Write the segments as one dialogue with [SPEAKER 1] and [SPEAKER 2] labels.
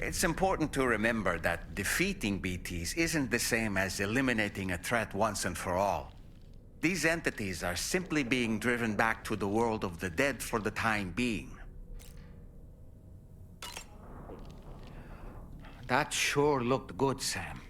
[SPEAKER 1] It's important to remember that defeating BTs isn't the same as eliminating a threat once and for all. These entities are simply being driven back to the world of the dead for the time being. That sure looked good, Sam.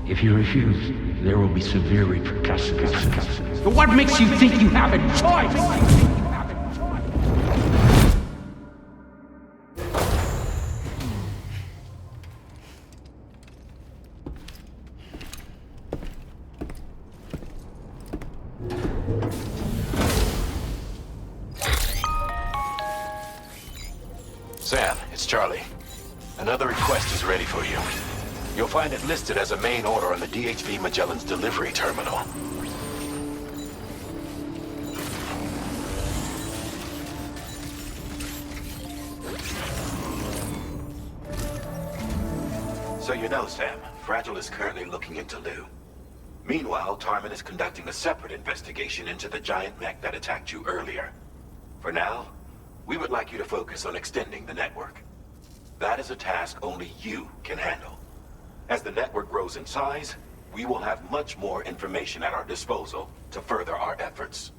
[SPEAKER 2] If you refuse, there will be severe repercussions. But what makes you think you have a choice?
[SPEAKER 3] Sam, it's Charlie. Another request is ready for you. You'll find it listed as a main order on the DHV Magellan's delivery terminal. So you know, Sam, Fragile is currently looking into Lou. Meanwhile, Tarman is conducting a separate investigation into the giant mech that attacked you earlier. For now, we would like you to focus on extending the network. That is a task only you can handle. As the network grows in size, we will have much more information at our disposal to further our efforts.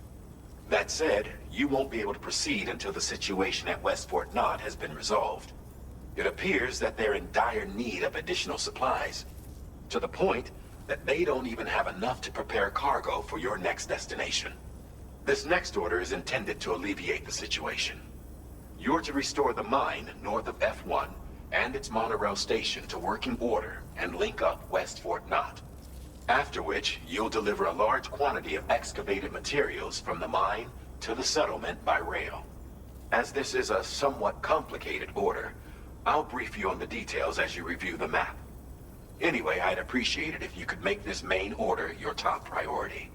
[SPEAKER 3] That said, you won't be able to proceed until the situation at West Fort Knott has been resolved. It appears that they're in dire need of additional supplies, to the point that they don't even have enough to prepare cargo for your next destination. This next order is intended to alleviate the situation. You're to restore the mine north of F1 and its monorail station to working order and link up West Fort Knott. After which, you'll deliver a large quantity of excavated materials from the mine to the settlement by rail. As this is a somewhat complicated order, I'll brief you on the details as you review the map. Anyway, I'd appreciate it if you could make this main order your top priority.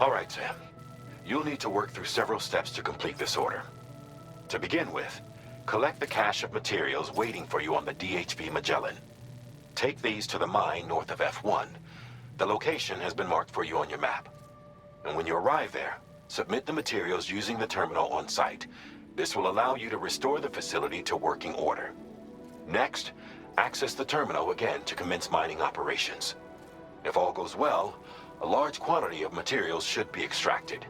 [SPEAKER 3] All right, Sam. You'll need to work through several steps to complete this order. To begin with, Collect the cache of materials waiting for you on the DHB Magellan. Take these to the mine north of F1. The location has been marked for you on your map. And when you arrive there, submit the materials using the terminal on site. This will allow you to restore the facility to working order. Next, access the terminal again to commence mining operations. If all goes well, a large quantity of materials should be extracted.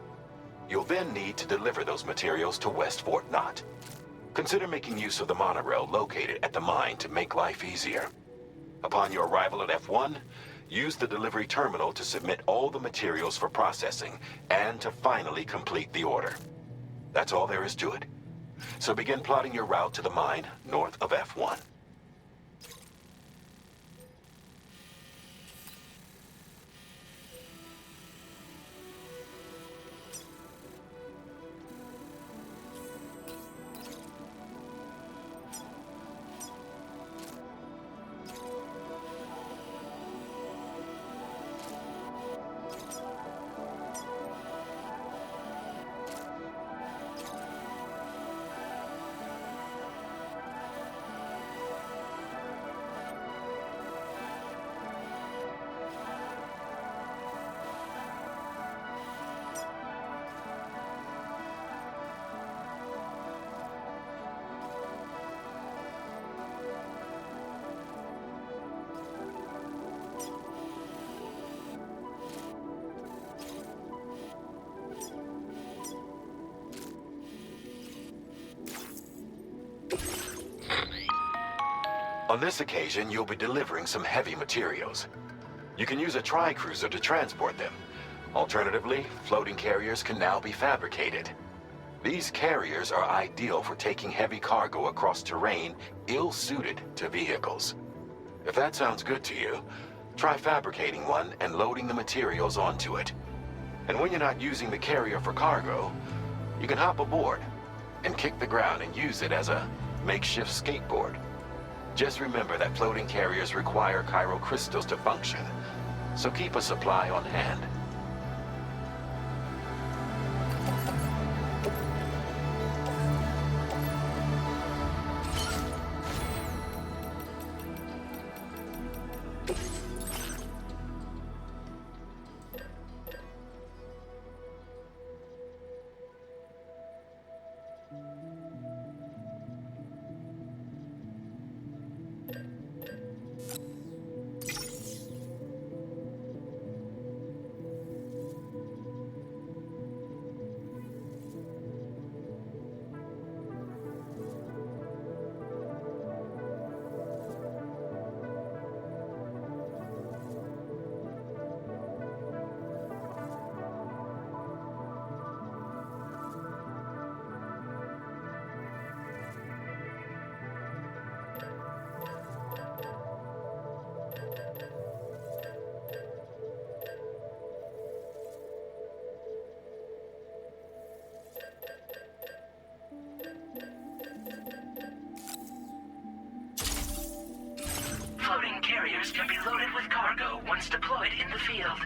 [SPEAKER 3] You'll then need to deliver those materials to West Fort Knott. Consider making use of the monorail located at the mine to make life easier. Upon your arrival at F1, use the delivery terminal to submit all the materials for processing and to finally complete the order. That's all there is to it. So begin plotting your route to the mine north of F1. On this occasion, you'll be delivering some heavy materials. You can use a tri-cruiser to transport them. Alternatively, floating carriers can now be fabricated. These carriers are ideal for taking heavy cargo across terrain ill-suited to vehicles. If that sounds good to you, try fabricating one and loading the materials onto it. And when you're not using the carrier for cargo, you can hop aboard and kick the ground and use it as a makeshift skateboard. Just remember that floating carriers require chiral crystals to function, so keep a supply on hand.
[SPEAKER 4] Floating carriers can be loaded with cargo once deployed in the field.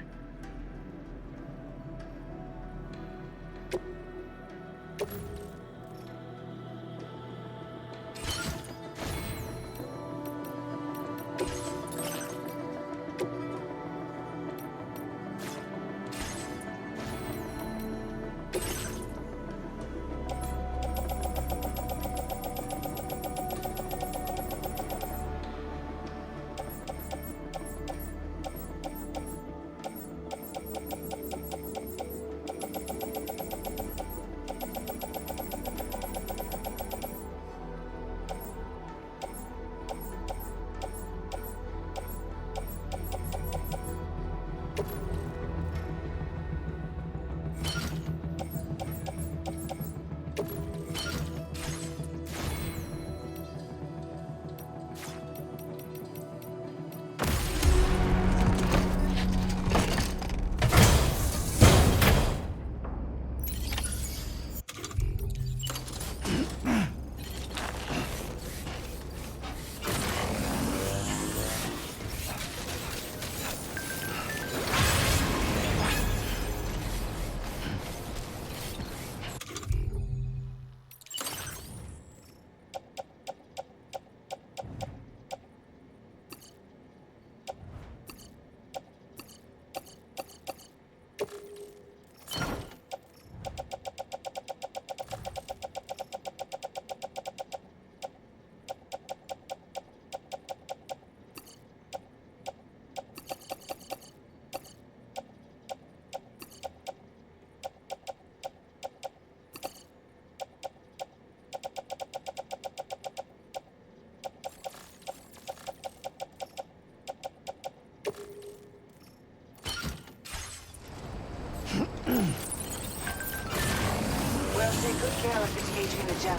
[SPEAKER 5] Good care of disengaging the gem.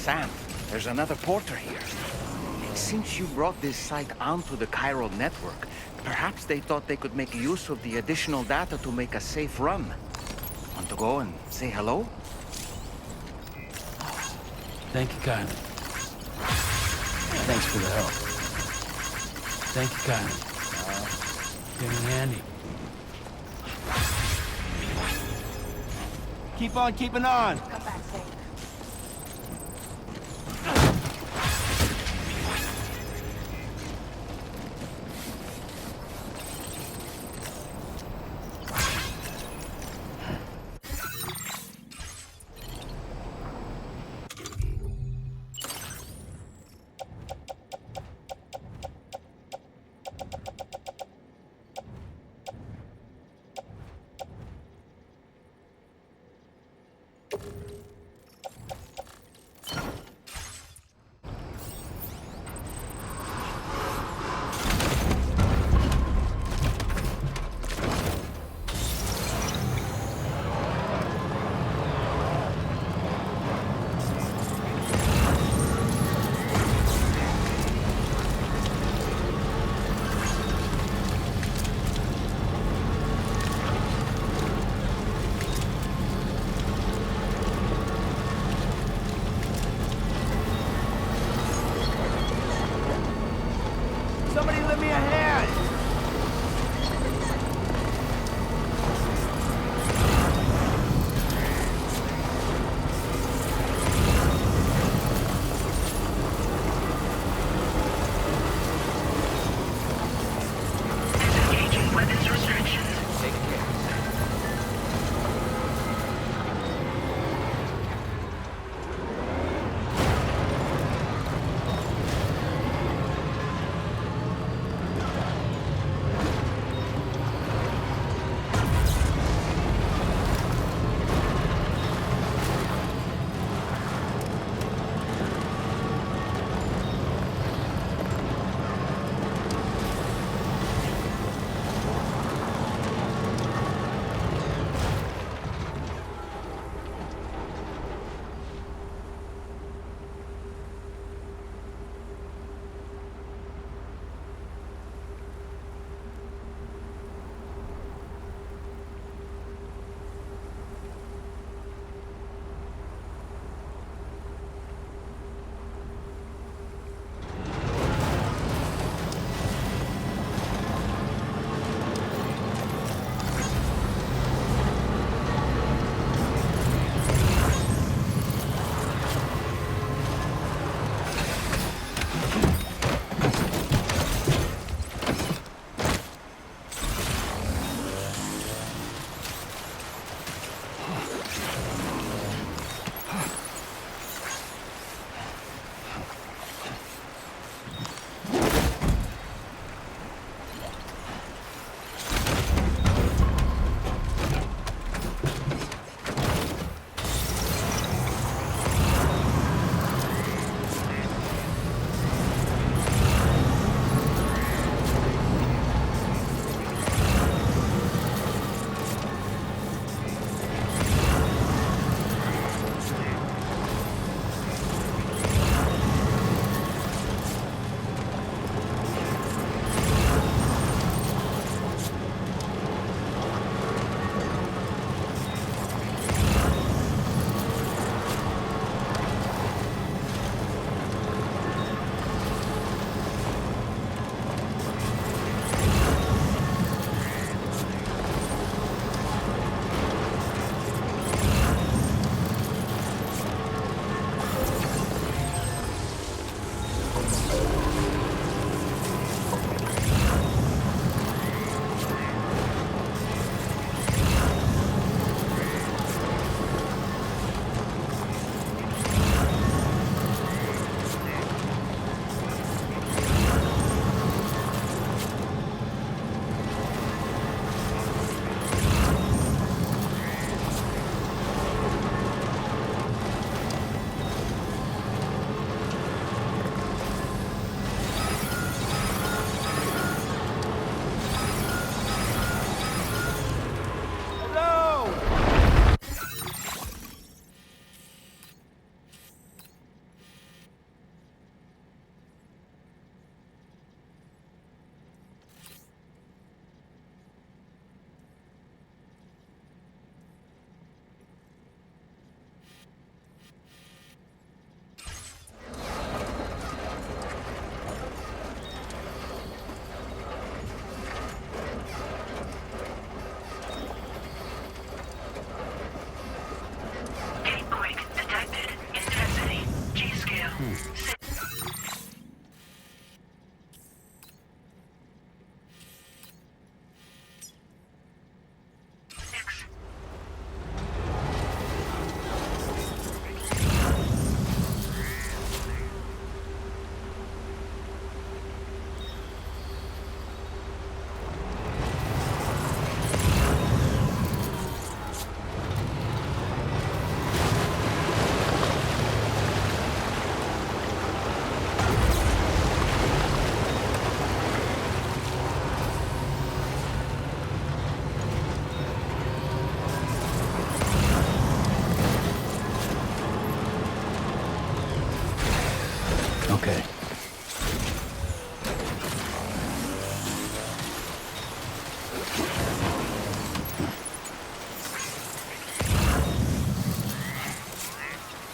[SPEAKER 1] Sam, there's another porter here. Since you brought this site onto the chiral network, perhaps they thought they could make use of the additional data to make a safe run. Want to go and say hello?
[SPEAKER 6] Thank you kindly. Thanks for the help. Thank you kindly. Came in handy.
[SPEAKER 7] Keep on keeping on.
[SPEAKER 5] Come back safe.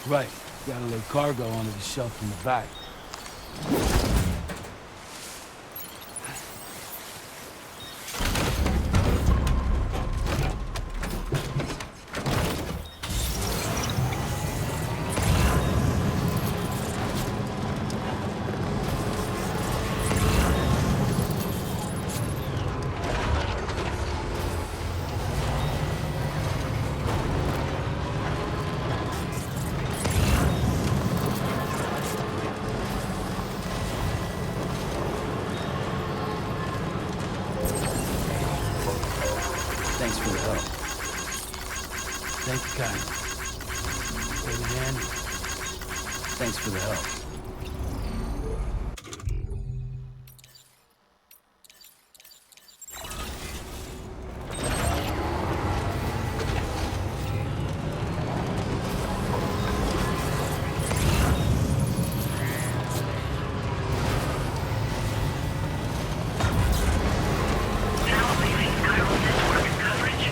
[SPEAKER 6] Right. Gotta load cargo onto the shelf in the back. Thanks for the help. Thank you kindly. Hey, man. Thanks for the help.
[SPEAKER 4] Now leaving Chiral network coverage.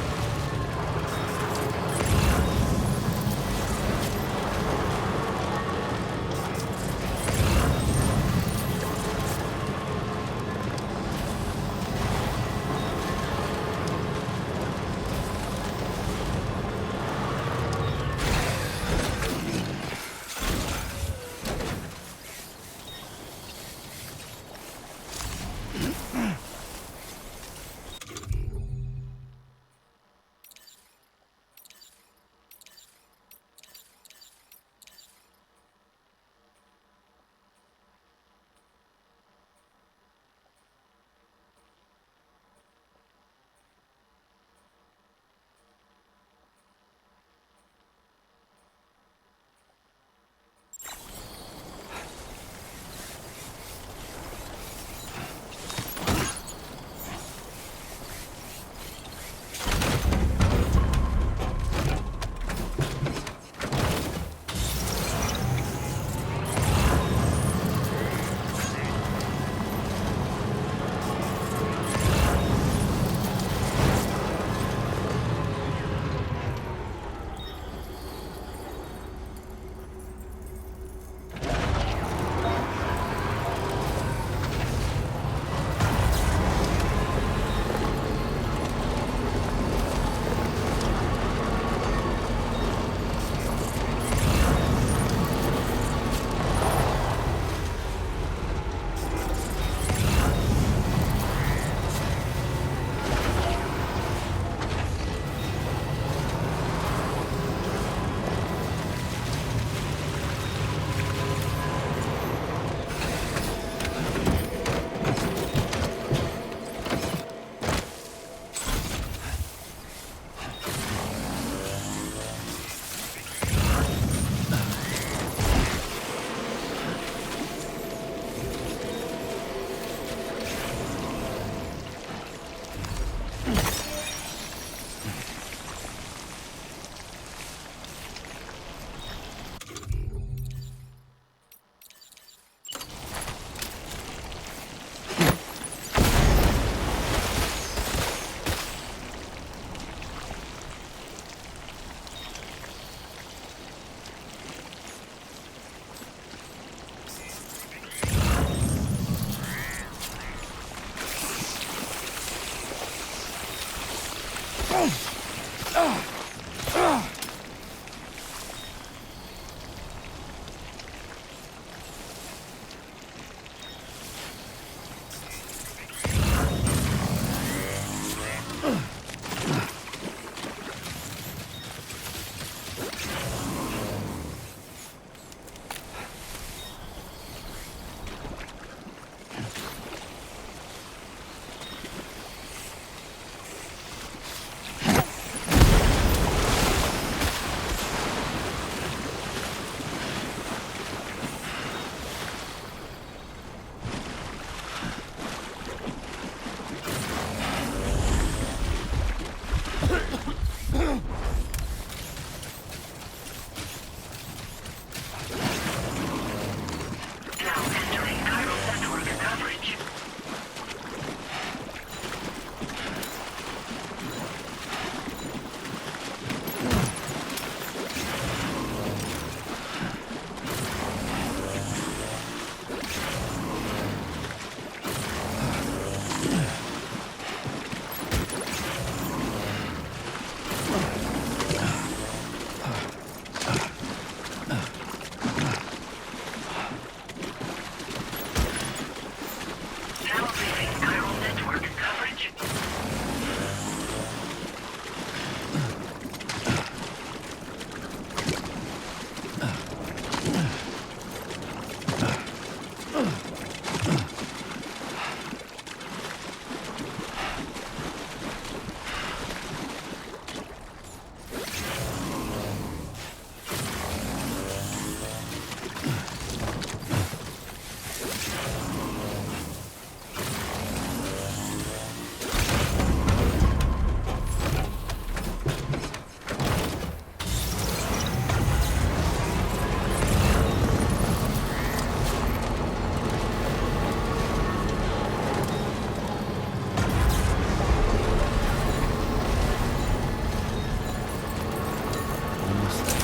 [SPEAKER 6] almost there.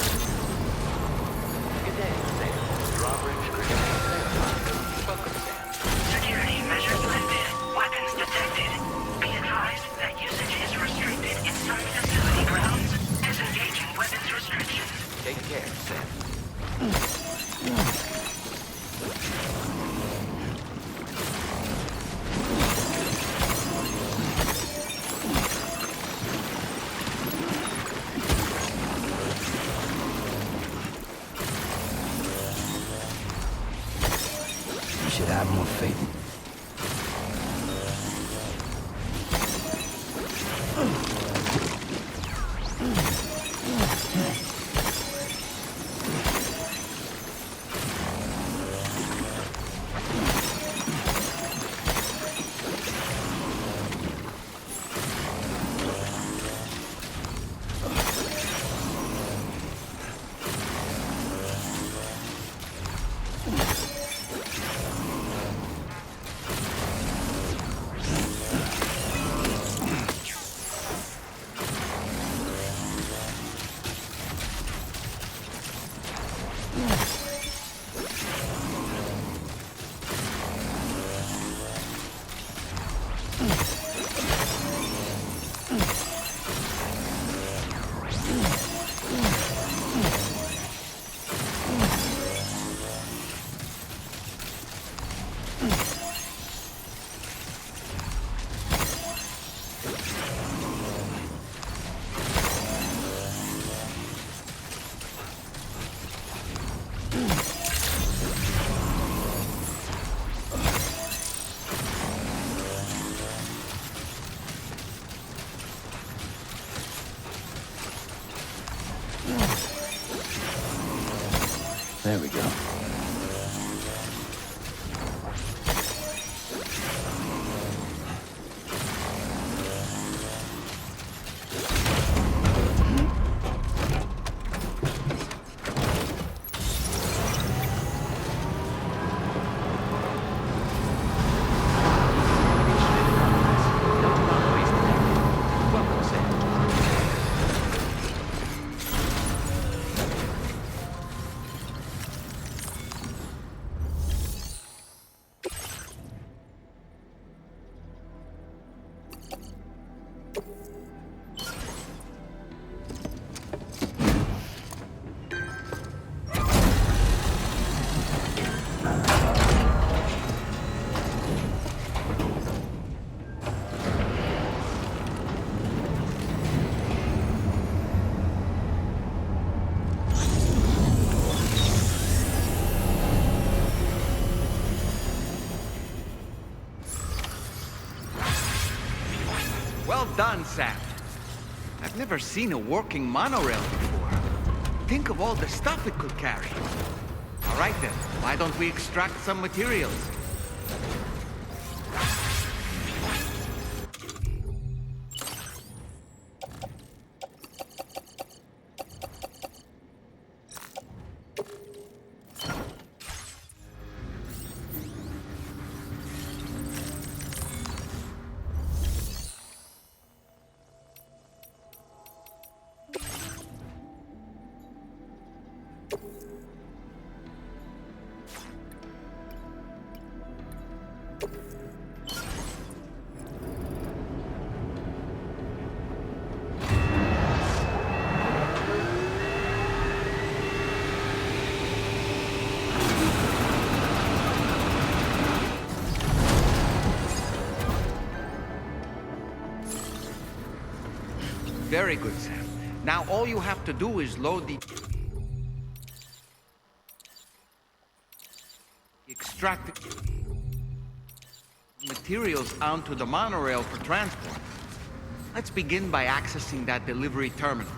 [SPEAKER 7] Good day, Sam. Drawbridge grenade verified. Welcome, Sam.
[SPEAKER 4] Security measures lifted. Weapons detected. Be advised that usage is restricted inside facility grounds. Disengaging weapons restrictions.
[SPEAKER 7] Take care, Sam.
[SPEAKER 6] You should have more faith. There we go.
[SPEAKER 7] Welcome, Sam.
[SPEAKER 1] Well done, Sam. I've never seen a working monorail before. Think of all the stuff it could carry. All right then, why don't we extract some materials? Very good, Sam. Now all you have to do is load the extracted materials onto the monorail for transport. Let's begin by accessing that delivery terminal.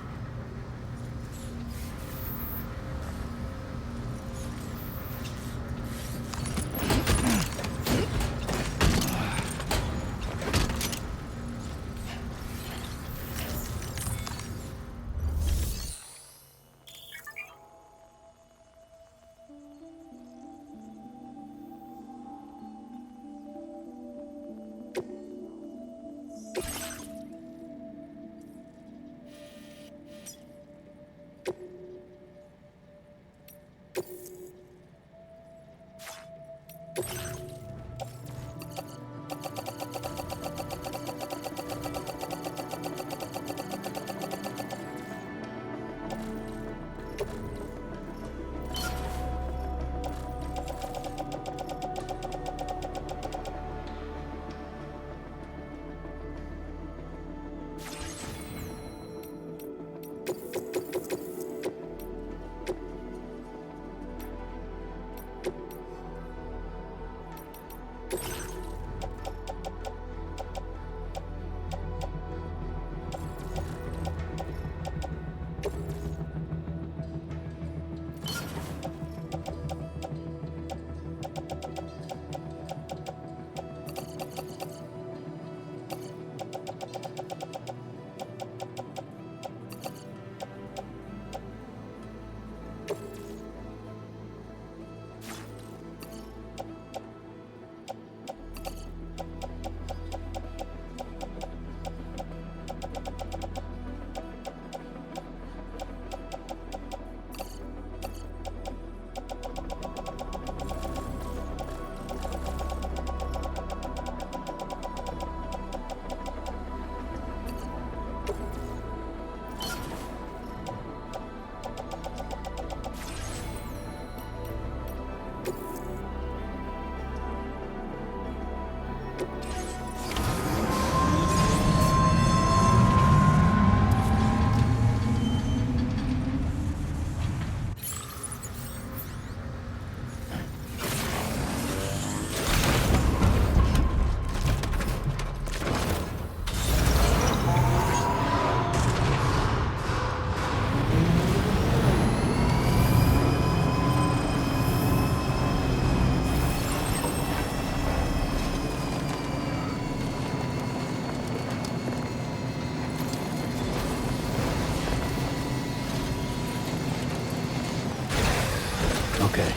[SPEAKER 6] Okay.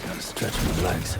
[SPEAKER 6] Gotta stretch my legs.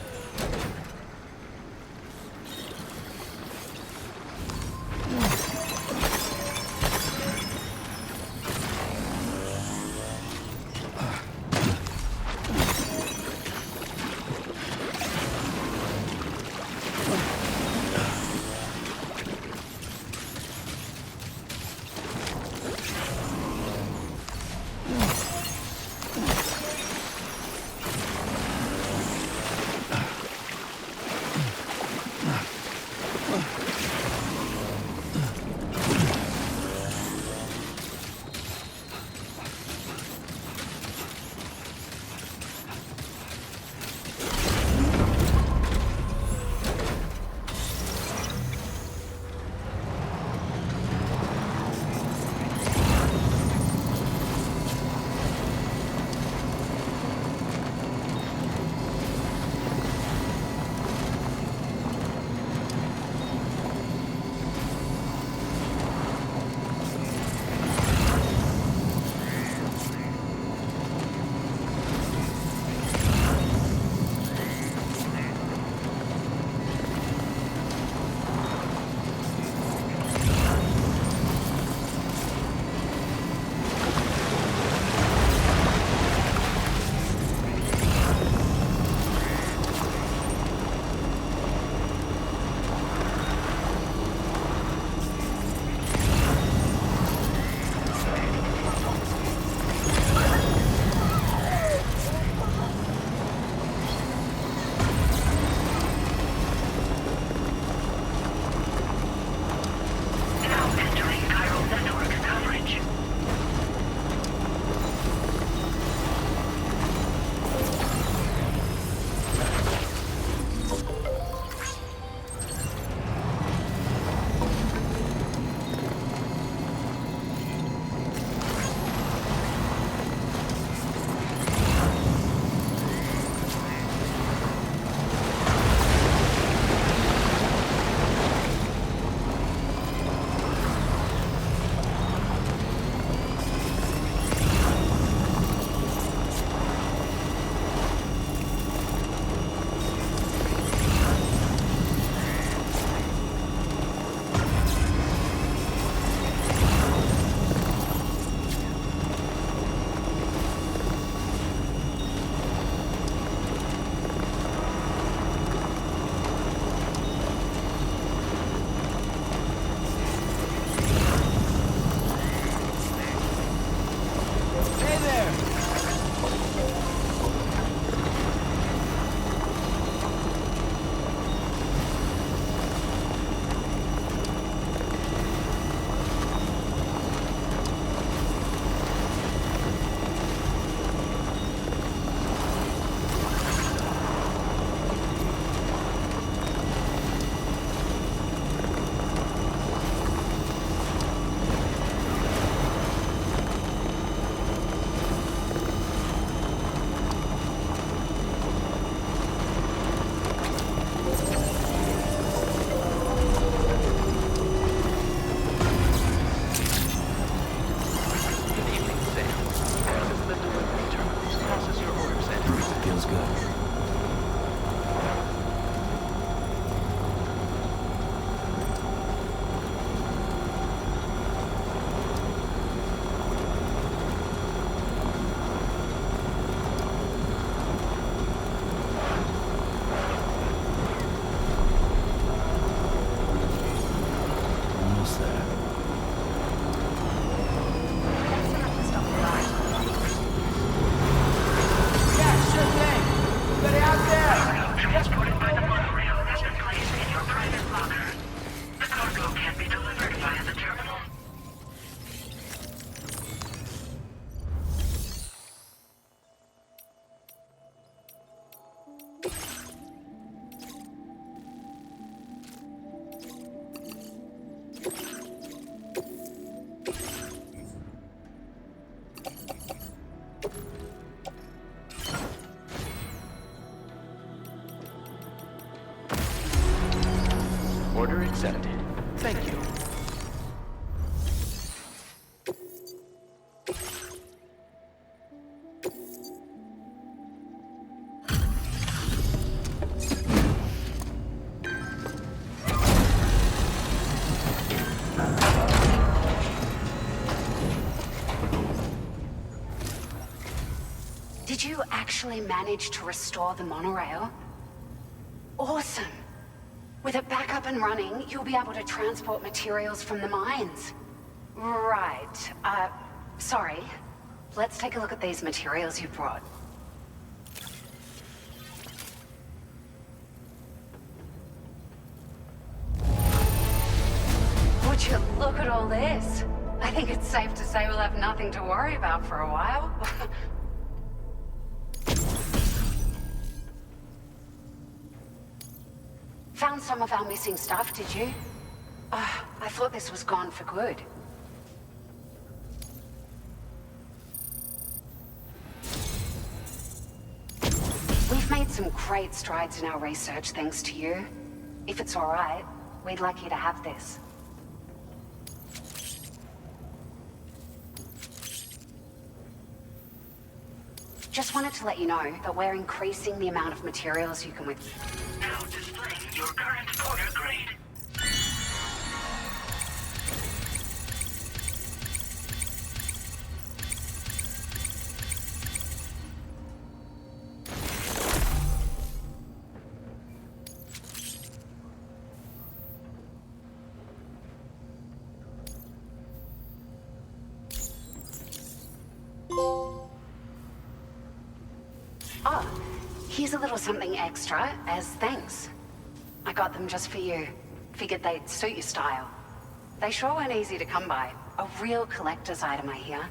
[SPEAKER 6] Feels good. Almost there.
[SPEAKER 4] Cargo transported by the monorail has been placed in your private locker. The cargo can be delivered via the terminal.
[SPEAKER 7] Order accepted. Thank you.
[SPEAKER 5] Did you actually manage to restore the monorail? Awesome! With it back up and running, you'll be able to transport materials from the mines. Right. Sorry. Let's take a look at these materials you brought. Would you look at all this? I think it's safe to say we'll have nothing to worry about for a while. Found some of our missing stuff, did you? I thought this was gone for good. We've made some great strides in our research thanks to you. If it's all right, we'd like you to have this. Just wanted to let you know that we're increasing the amount of materials you can
[SPEAKER 4] Now displaying your current order grade.
[SPEAKER 5] Oh, here's a little something extra as thanks. I got them just for you. Figured they'd suit your style. They sure weren't easy to come by. A real collector's item, I hear.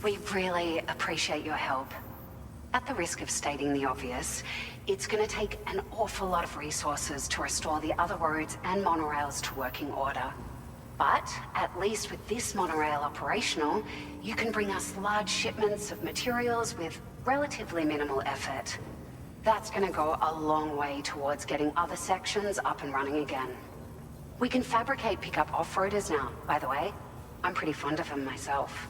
[SPEAKER 5] We really appreciate your help. At the risk of stating the obvious, it's going to take an awful lot of resources to restore the other roads and monorails to working order. But at least with this monorail operational, you can bring us large shipments of materials with relatively minimal effort. That's going to go a long way towards getting other sections up and running again. We can fabricate pickup off-roaders now, by the way. I'm pretty fond of them myself.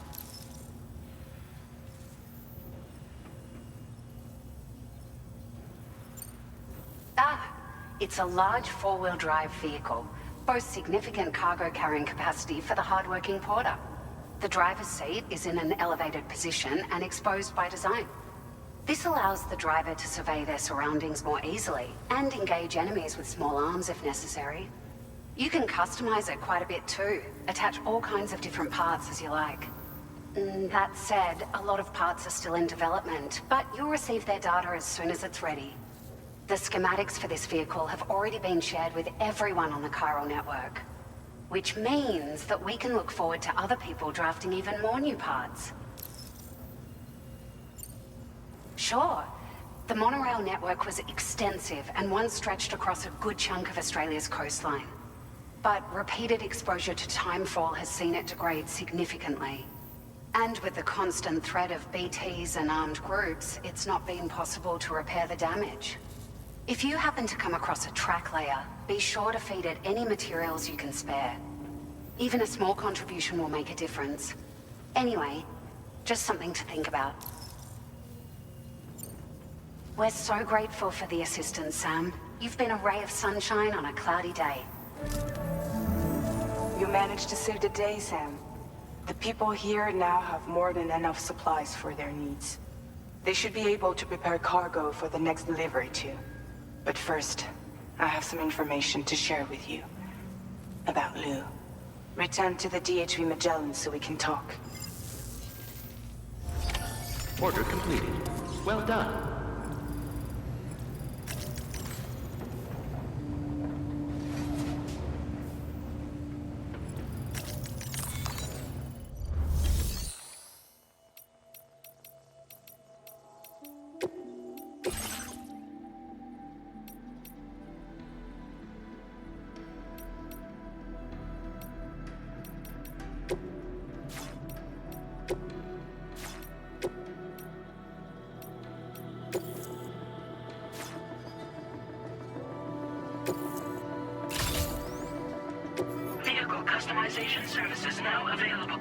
[SPEAKER 5] It's a large four-wheel drive vehicle, boasts significant cargo carrying capacity for the hard-working porter. The driver's seat is in an elevated position and exposed by design. This allows the driver to survey their surroundings more easily and engage enemies with small arms if necessary. You can customize it quite a bit too, attach all kinds of different parts as you like. That said, a lot of parts are still in development, but you'll receive their data as soon as it's ready. The schematics for this vehicle have already been shared with everyone on the chiral network, which means that we can look forward to other people drafting even more new parts. Sure, the monorail network was extensive and once stretched across a good chunk of Australia's coastline. But repeated exposure to timefall has seen it degrade significantly. And with the constant threat of BTs and armed groups, it's not been possible to repair the damage. If you happen to come across a track layer, be sure to feed it any materials you can spare. Even a small contribution will make a difference. Anyway, just something to think about. We're so grateful for the assistance, Sam. You've been a ray of sunshine on a cloudy day.
[SPEAKER 8] You managed to save the day, Sam. The people here now have more than enough supplies for their needs. They should be able to prepare cargo for the next delivery too. But first, I have some information to share with you. About Lou. Return to the DHV Magellan so we can talk.
[SPEAKER 7] Order completed. Well done.
[SPEAKER 4] Vehicle customization services now available.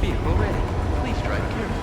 [SPEAKER 7] Vehicle ready. Please drive carefully.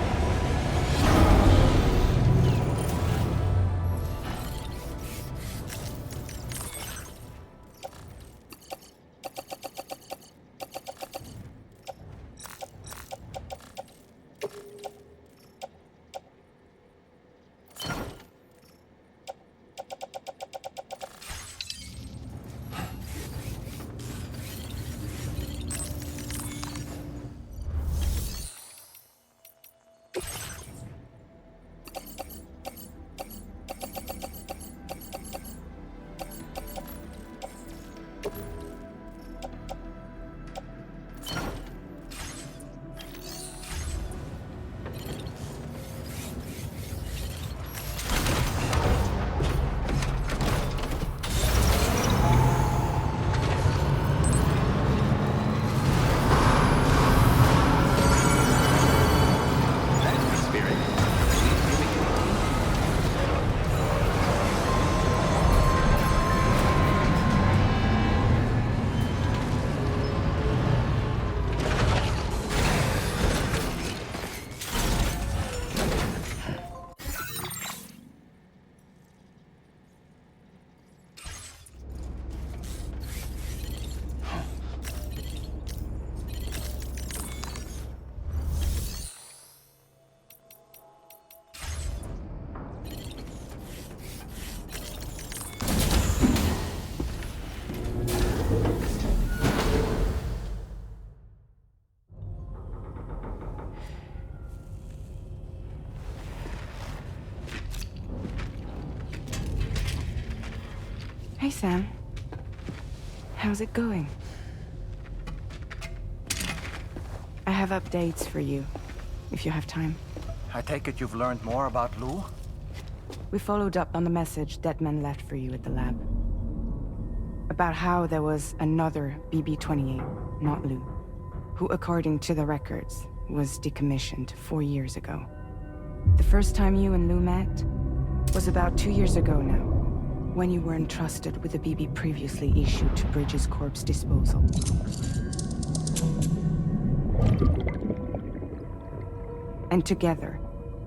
[SPEAKER 8] Hey, Sam. How's it going? I have updates for you, if you have time.
[SPEAKER 6] I take it you've learned more about Lou?
[SPEAKER 8] We followed up on the message Deadman left for you at the lab. About how there was another BB-28, not Lou, who, according to the records, was decommissioned 4 years ago. The first time you and Lou met, Was about 2 years ago now, when you were entrusted with the BB previously issued to Bridges Corp's disposal. And together,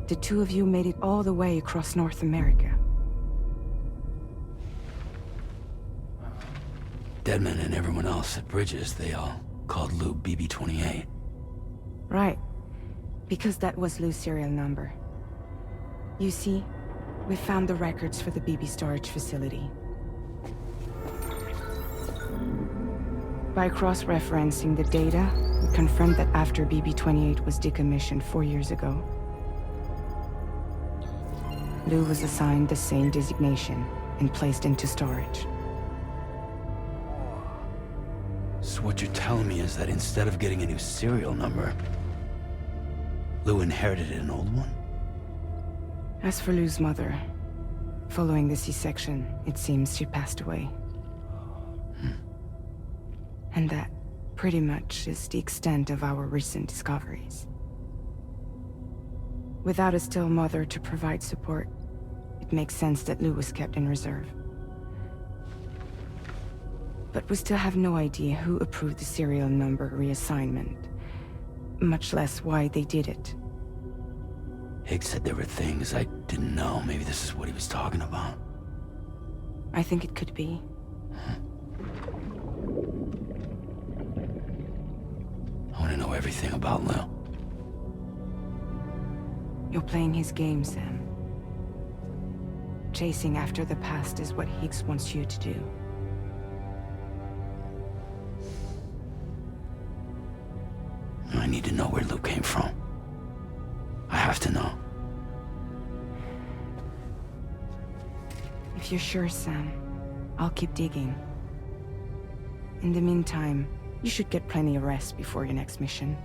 [SPEAKER 8] the two of you made it all the way across North America.
[SPEAKER 6] Deadman and everyone else at Bridges, they all called Lou BB-28.
[SPEAKER 8] Right. Because that was Lou's serial number. You see, we found the records for the BB storage facility. By cross-referencing the data, we confirmed that after BB-28 was decommissioned 4 years ago, Lou was assigned the same designation and placed into storage.
[SPEAKER 6] So what you're telling me is that instead of getting a new serial number, Lou inherited an old one?
[SPEAKER 8] As for Lou's mother, following the C-section, it seems she passed away. And that, pretty much, is the extent of our recent discoveries. Without a still mother to provide support, it makes sense that Lou was kept in reserve. But we still have no idea who approved the serial number reassignment, much less why they did it.
[SPEAKER 6] Higgs said there were things I didn't know. Maybe this is what he was talking about.
[SPEAKER 8] I think it could be.
[SPEAKER 6] I want to know everything about Lou.
[SPEAKER 8] You're playing his game, Sam. Chasing after the past is what Higgs wants you to do.
[SPEAKER 6] I need to know where Lou came from. I have to know.
[SPEAKER 8] If you're sure, Sam, I'll keep digging. In the meantime, you should get plenty of rest before your next mission.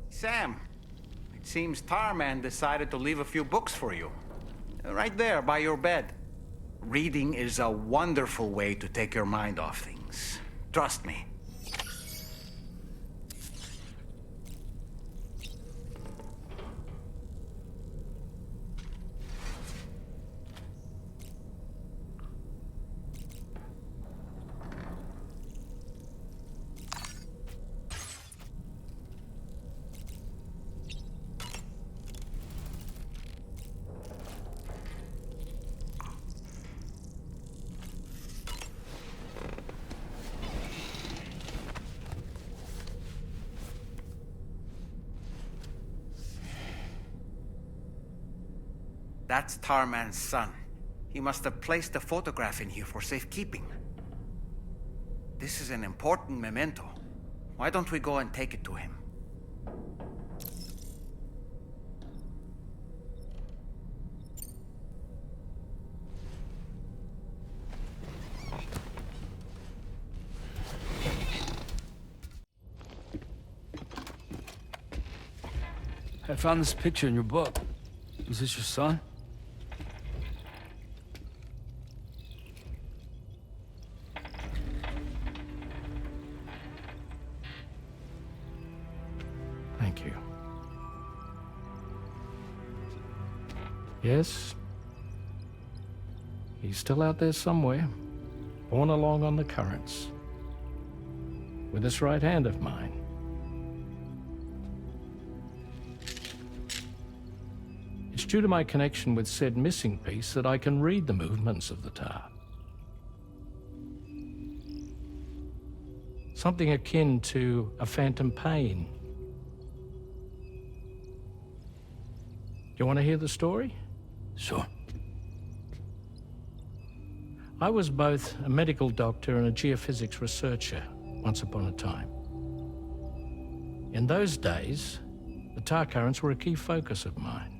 [SPEAKER 1] Sam, it seems Tarman decided to leave a few books for you. Right there, by your bed. Reading is a wonderful way to take your mind off things. Trust me. That's Tarman's son. He must have placed a photograph in here for safekeeping. This is an important memento. Why don't we go and take it to him?
[SPEAKER 6] I found this picture in your book. Is this your son?
[SPEAKER 7] Thank you. Yes. He's still out there somewhere, borne along on the currents.
[SPEAKER 9] with this right hand of mine. It's due to my connection with said missing piece that I can read the movements of the tar. Something akin to a phantom pain. Do you want to hear the story?
[SPEAKER 6] Sure.
[SPEAKER 9] I was both a medical doctor and a geophysics researcher once upon a time. In those days, the tar currents were a key focus of mine.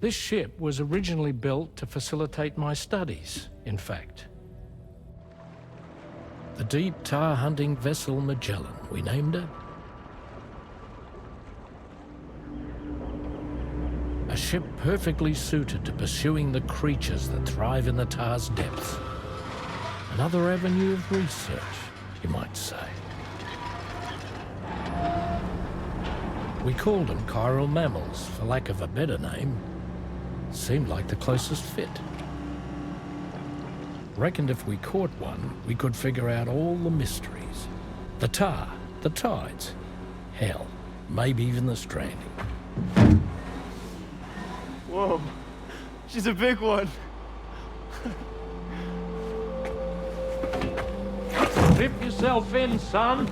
[SPEAKER 9] This ship was originally built to facilitate my studies, in fact. The deep tar hunting vessel Magellan, we named it. A ship perfectly suited to pursuing the creatures that thrive in the tar's depths. Another avenue of research, you might say. We called them chiral mammals, for lack of a better name. Seemed like the closest fit. Reckoned if we caught one, we could figure out all the mysteries. The tar, the tides, hell, maybe even the stranding.
[SPEAKER 10] Whoa, she's a big one.
[SPEAKER 9] Dip yourself in, son.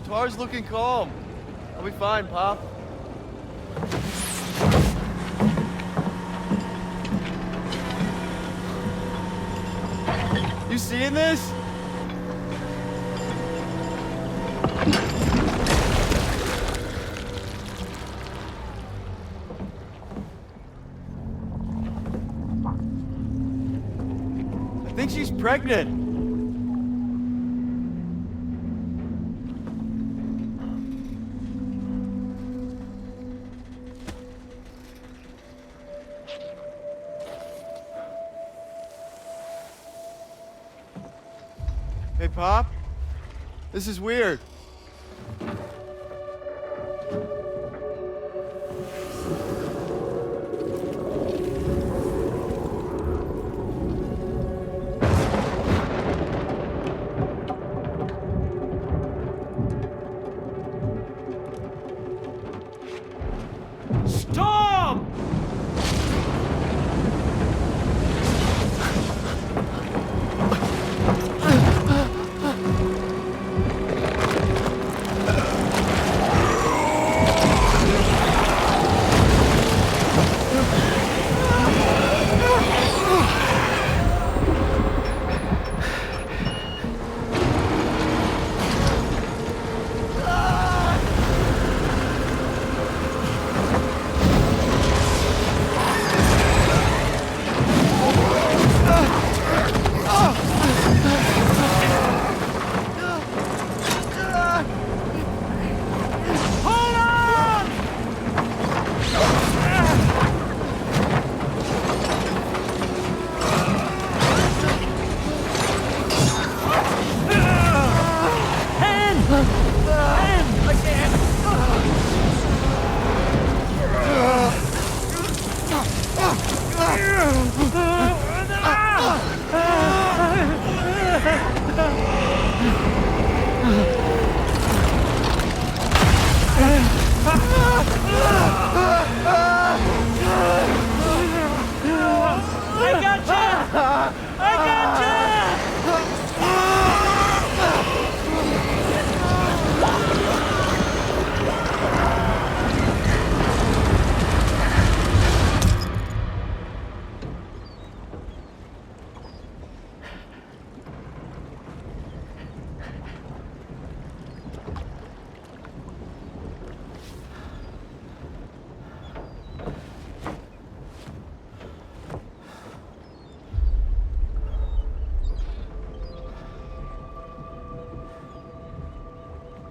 [SPEAKER 10] Tar's looking calm. I'll be fine, Pop. You seeing this? I think she's pregnant. Hey, Pop. This is weird.
[SPEAKER 9] Storm!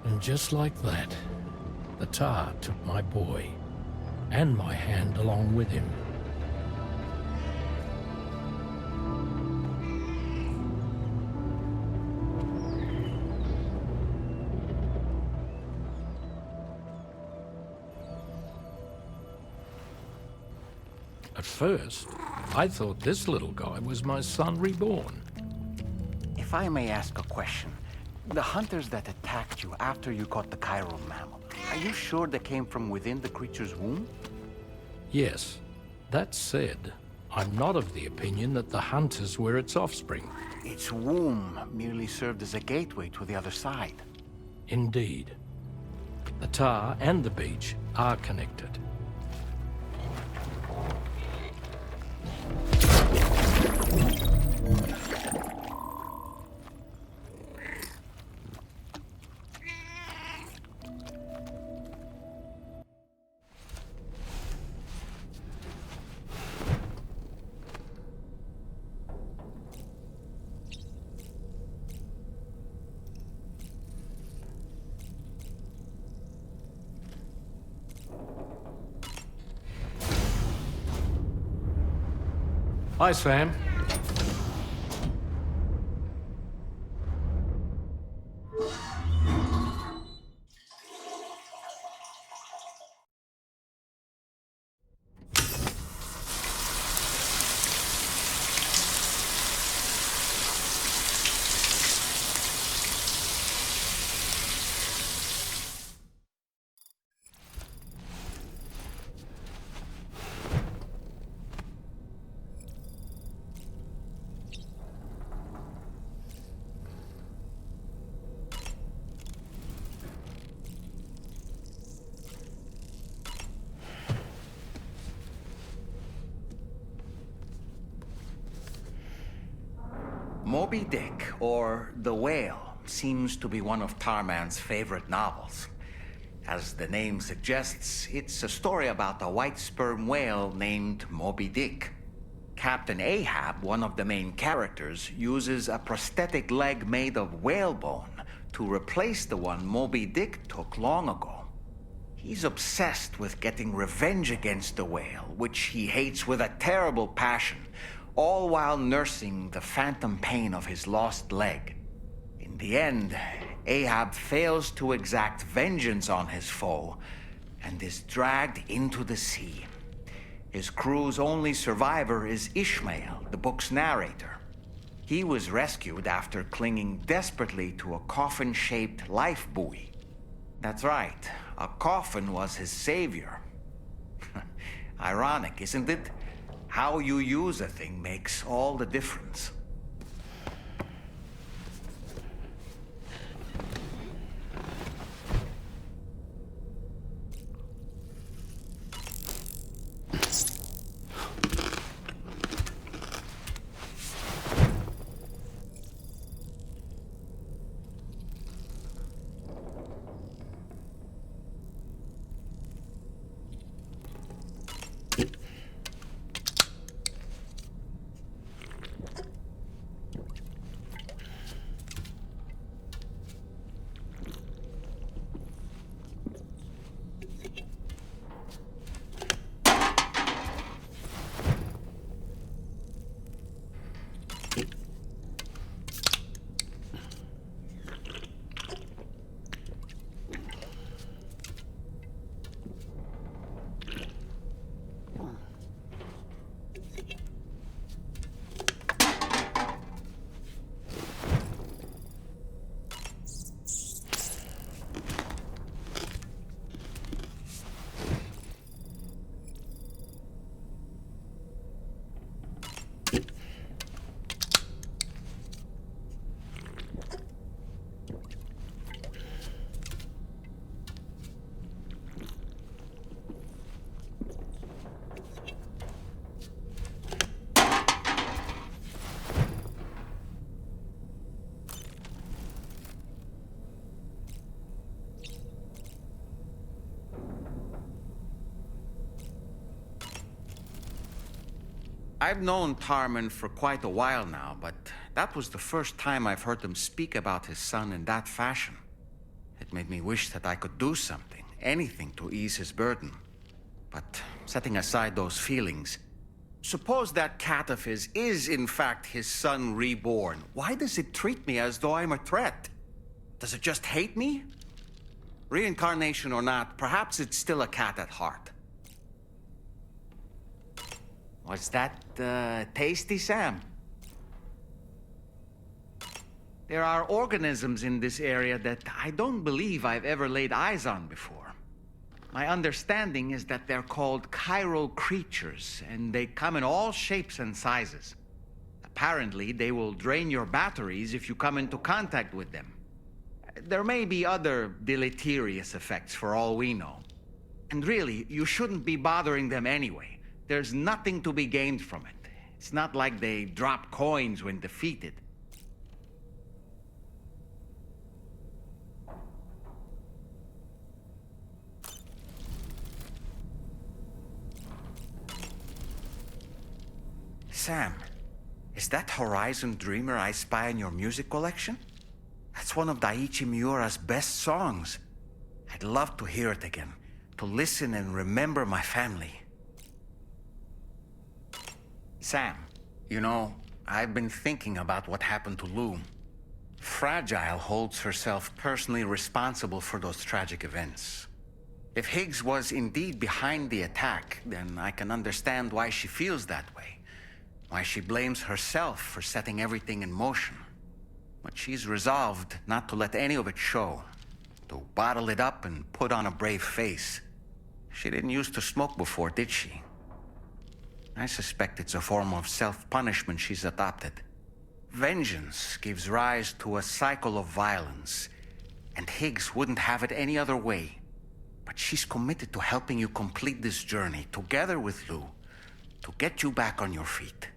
[SPEAKER 9] And just like that, the tar took my boy, and my hand along with him. At first, I thought this little guy was my son reborn.
[SPEAKER 1] If I may ask a question, the hunters that attacked you after you caught the chiral mammal, are you sure they came from within the creature's womb?
[SPEAKER 9] Yes. That said, I'm not of the opinion that the hunters were its offspring.
[SPEAKER 1] Its womb merely served as a gateway to the other side.
[SPEAKER 9] Indeed. The tar and the beach are connected. Hi, Sam.
[SPEAKER 1] Moby Dick, or The Whale, seems to be one of Tarman's favorite novels. As the name suggests, it's a story about a white sperm whale named Moby Dick. Captain Ahab, one of the main characters, uses a prosthetic leg made of whalebone to replace the one Moby Dick took long ago. He's obsessed with getting revenge against the whale, which he hates with a terrible passion, all while nursing the phantom pain of his lost leg. In the end, Ahab fails to exact vengeance on his foe and is dragged into the sea. His crew's only survivor is Ishmael, the book's narrator. He was rescued after clinging desperately to a coffin-shaped life buoy. That's right, a coffin was his savior. Ironic, isn't it? How you use a thing makes all the difference. I've known Tarman for quite a while now, but that was the first time I've heard him speak about his son in that fashion. It made me wish that I could do something, anything to ease his burden. But setting aside those feelings, suppose that cat of his is in fact his son reborn. Why does it treat me as though I'm a threat? Does it just hate me? Reincarnation or not, perhaps it's still a cat at heart. Was that tasty, Sam? There are organisms in this area that I don't believe I've ever laid eyes on before. My understanding is that they're called chiral creatures, and they come in all shapes and sizes. Apparently, they will drain your batteries if you come into contact with them. There may be other deleterious effects for all we know. And really, you shouldn't be bothering them anyway. There's nothing to be gained from it. It's not like they drop coins when defeated. Sam, is that Horizon Dreamer I spy in your music collection? That's one of Daiichi Miura's best songs. I'd love to hear it again, to listen and remember my family. Sam, you know, I've been thinking about what happened to Lou. Fragile holds herself personally responsible for those tragic events. If Higgs was indeed behind the attack, then I can understand why she feels that way. Why she blames herself for setting everything in motion. But she's resolved not to let any of it show, to bottle it up and put on a brave face. She didn't used to smoke before, did she? I suspect it's a form of self-punishment she's adopted. Vengeance gives rise to a cycle of violence, and Higgs wouldn't have it any other way. But she's committed to helping you complete this journey, together with Lou, to get you back on your feet.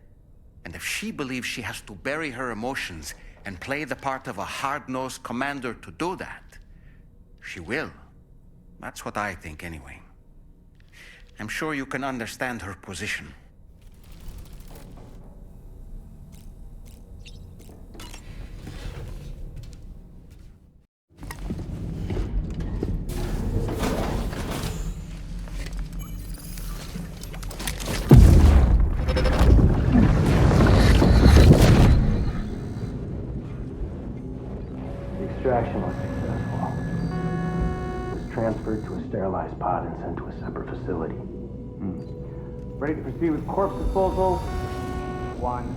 [SPEAKER 1] And if she believes she has to bury her emotions and play the part of a hard-nosed commander to do that, she will. That's what I think, anyway. I'm sure you can understand her position.
[SPEAKER 6] Extraction was successful. It was transferred to a sterilized pod and sent to a separate facility.
[SPEAKER 11] Ready to proceed with corpse disposal? 1.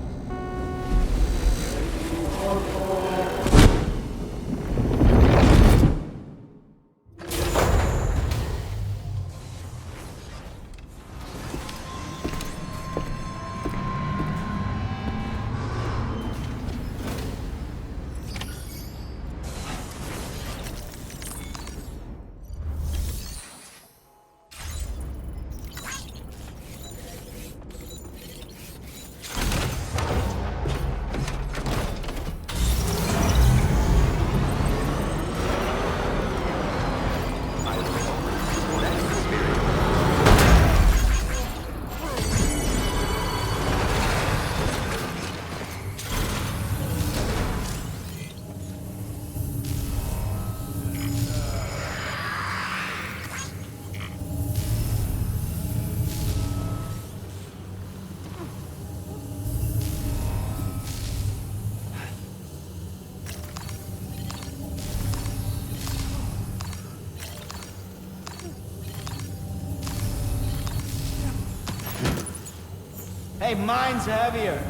[SPEAKER 12] Hey, mine's heavier.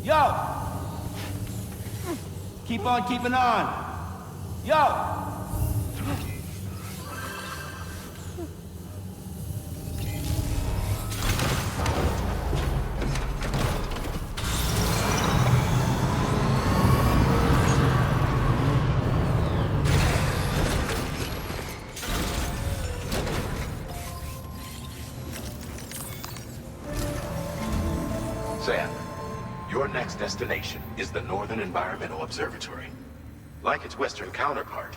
[SPEAKER 12] Yo! Keep on keeping on. Yo!
[SPEAKER 3] Sam, your next destination is the Northern Environmental Observatory. Like its Western counterpart,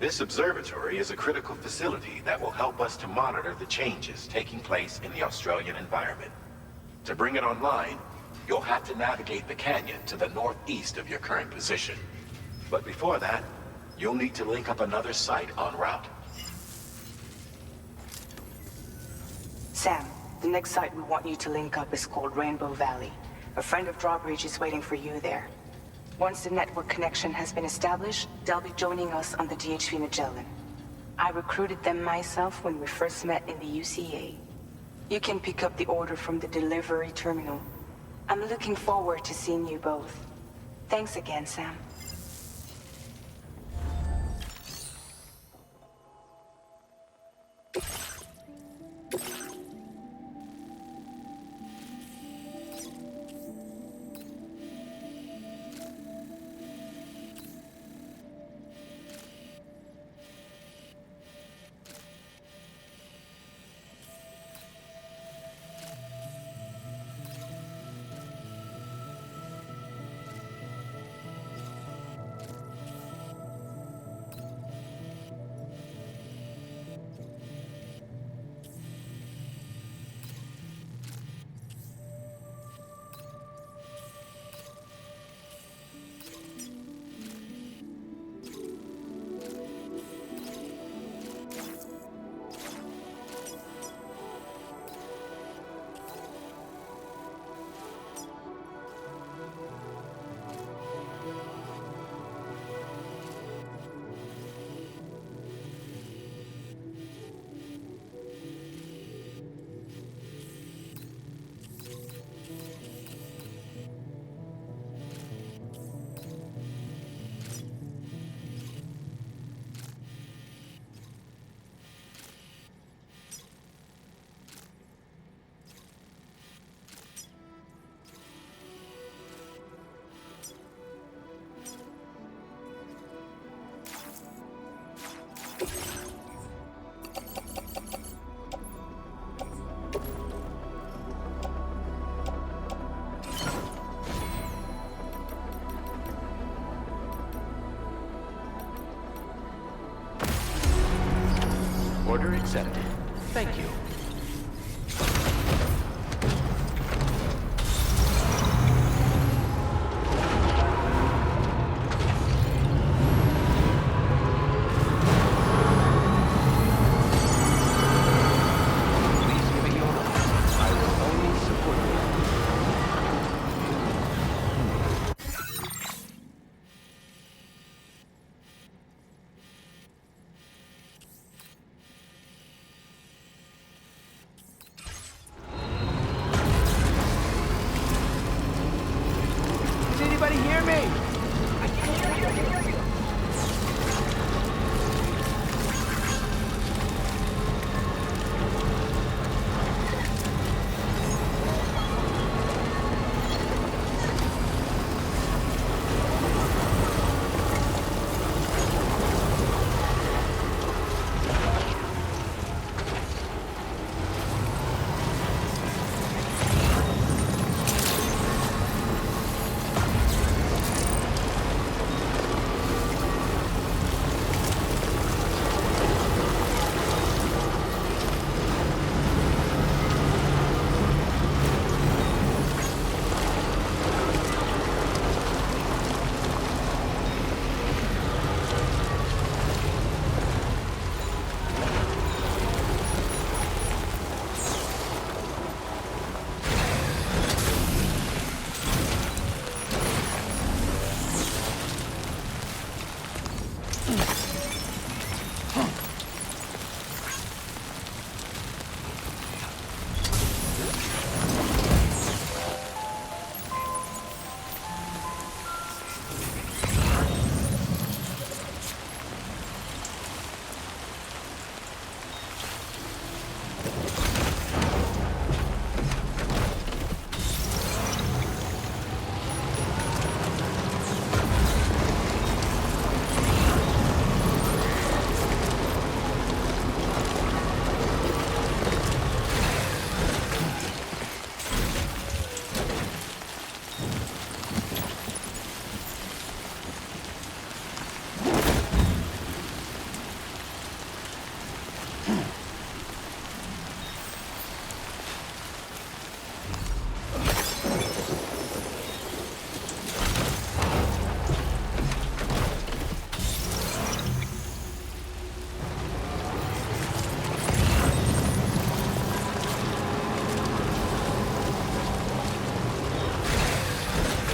[SPEAKER 3] this observatory is a critical facility that will help us to monitor the changes taking place in the Australian environment. To bring it online, you'll have to navigate the canyon to the northeast of your current position. But before that, you'll need to link up another site en route.
[SPEAKER 8] Sam, the next site we want you to link up is called Rainbow Valley. A friend of Drawbridge is waiting for you there. Once the network connection has been established, they'll be joining us on the DHV Magellan. I recruited them myself when we first met in the UCA. You can pick up the order from the delivery terminal. I'm looking forward to seeing you both. Thanks again, Sam.
[SPEAKER 7] Order accepted. Thank you. Please give me your order. I will only support you.
[SPEAKER 12] Does anybody hear me?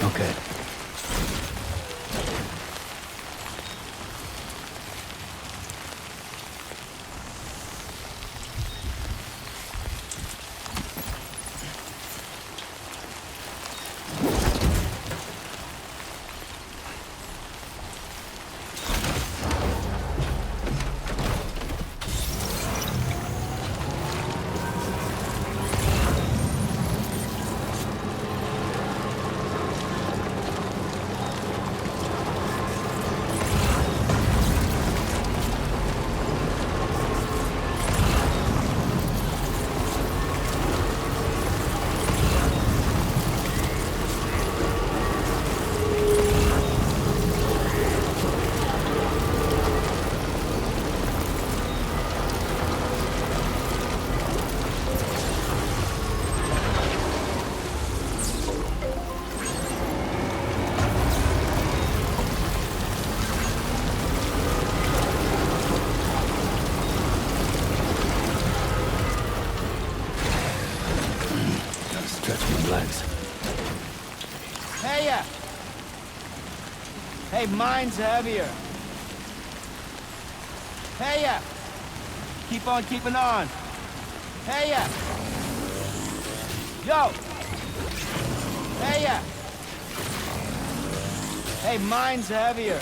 [SPEAKER 6] Okay.
[SPEAKER 12] Hey, mine's heavier. Hey, ya! Keep on keeping on. Hey, ya! Yo! Hey, ya! Hey, mine's heavier.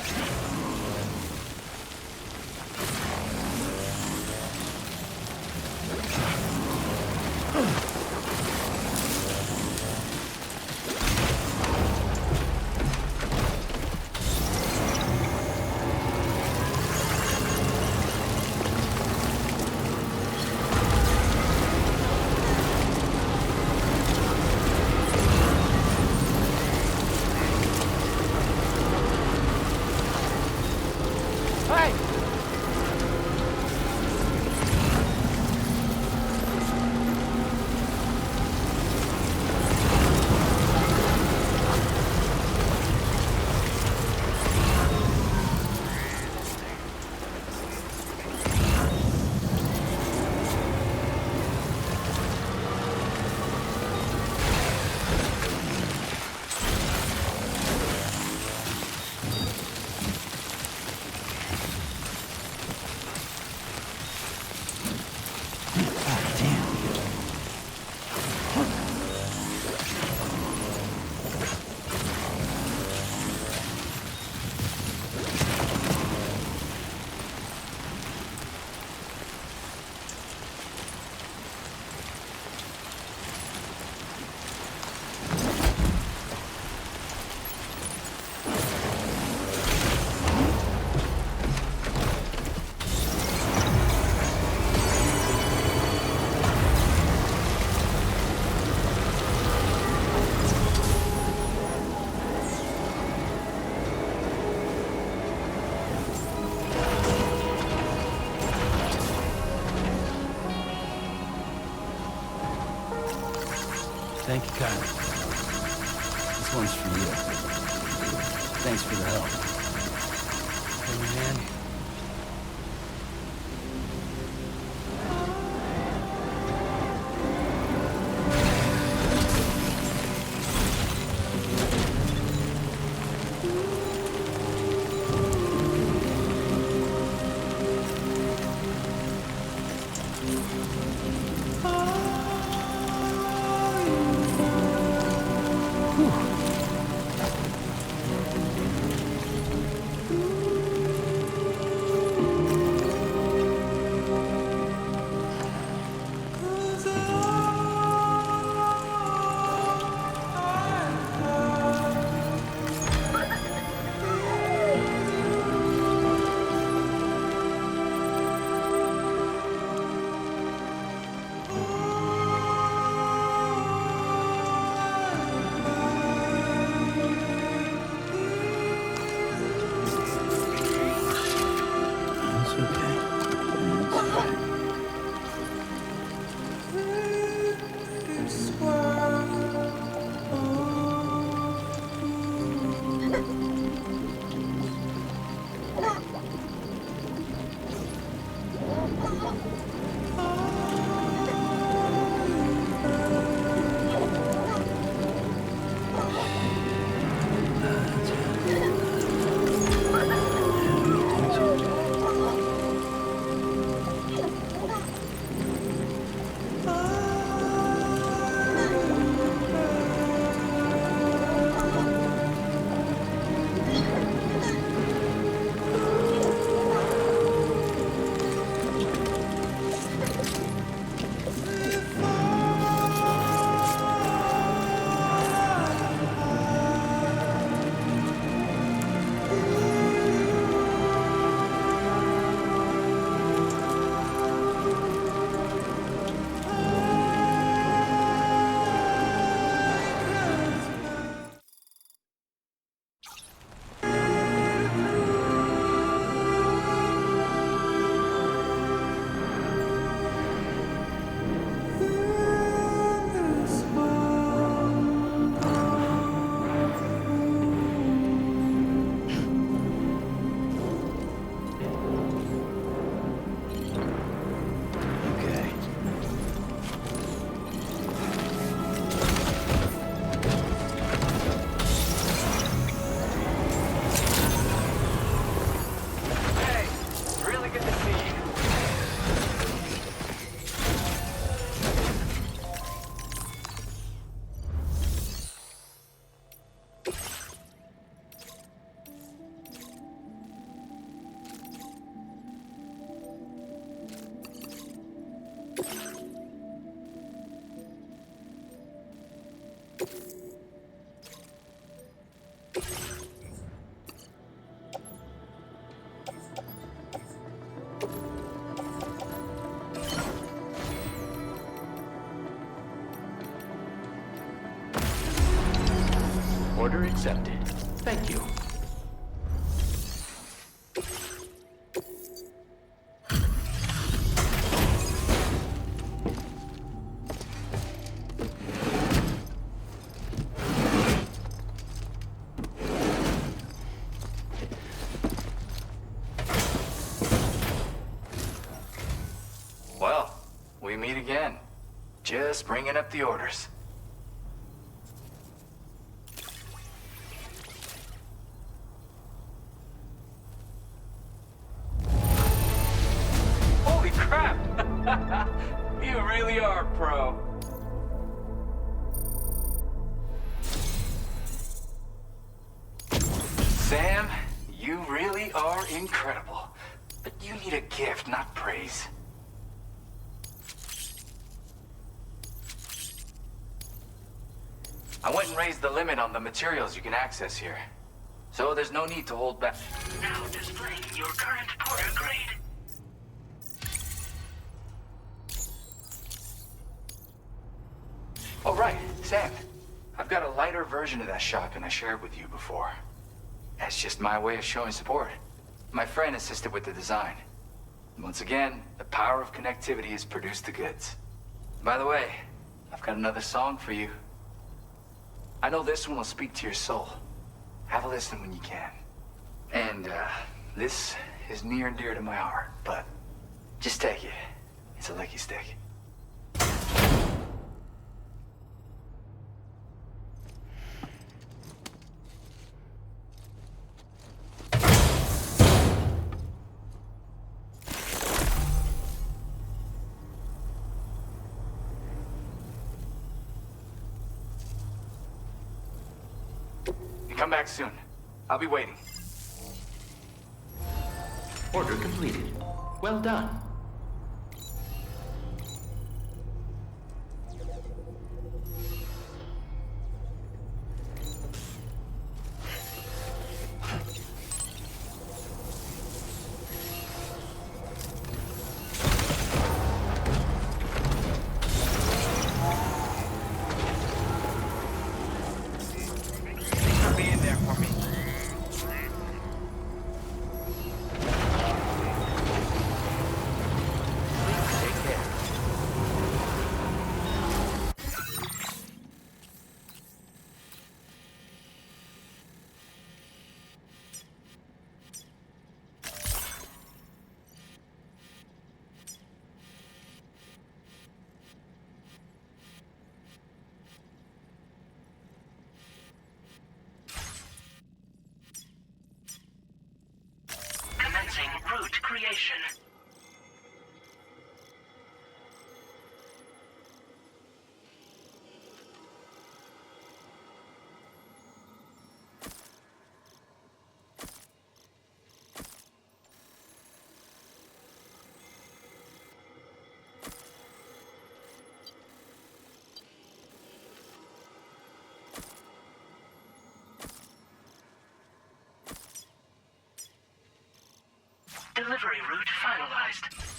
[SPEAKER 12] Hey!
[SPEAKER 6] Thank you, Kyle. This one's for you. Thanks for the help. Hey, man.
[SPEAKER 2] accepted. Thank you.
[SPEAKER 13] Well, we meet again. Just bringing up the orders. Holy crap! You really are a pro. Sam, you really are incredible. But you need a gift, not praise. I went and raised the limit on the materials you can access here. So there's no need to hold back.
[SPEAKER 4] Now displaying your current porter grade.
[SPEAKER 13] Oh, right, Sam. I've got a lighter version of that shotgun I shared with you before. That's just my way of showing support. My friend assisted with the design. Once again, the power of connectivity has produced the goods. By the way, I've got another song for you. I know this one will speak to your soul. Have a listen when you can. And, this is near and dear to my heart, but just take it. It's a licky stick. Come back soon. I'll be waiting.
[SPEAKER 2] Order completed. Well done.
[SPEAKER 4] Commencing route creation. Delivery route finalized.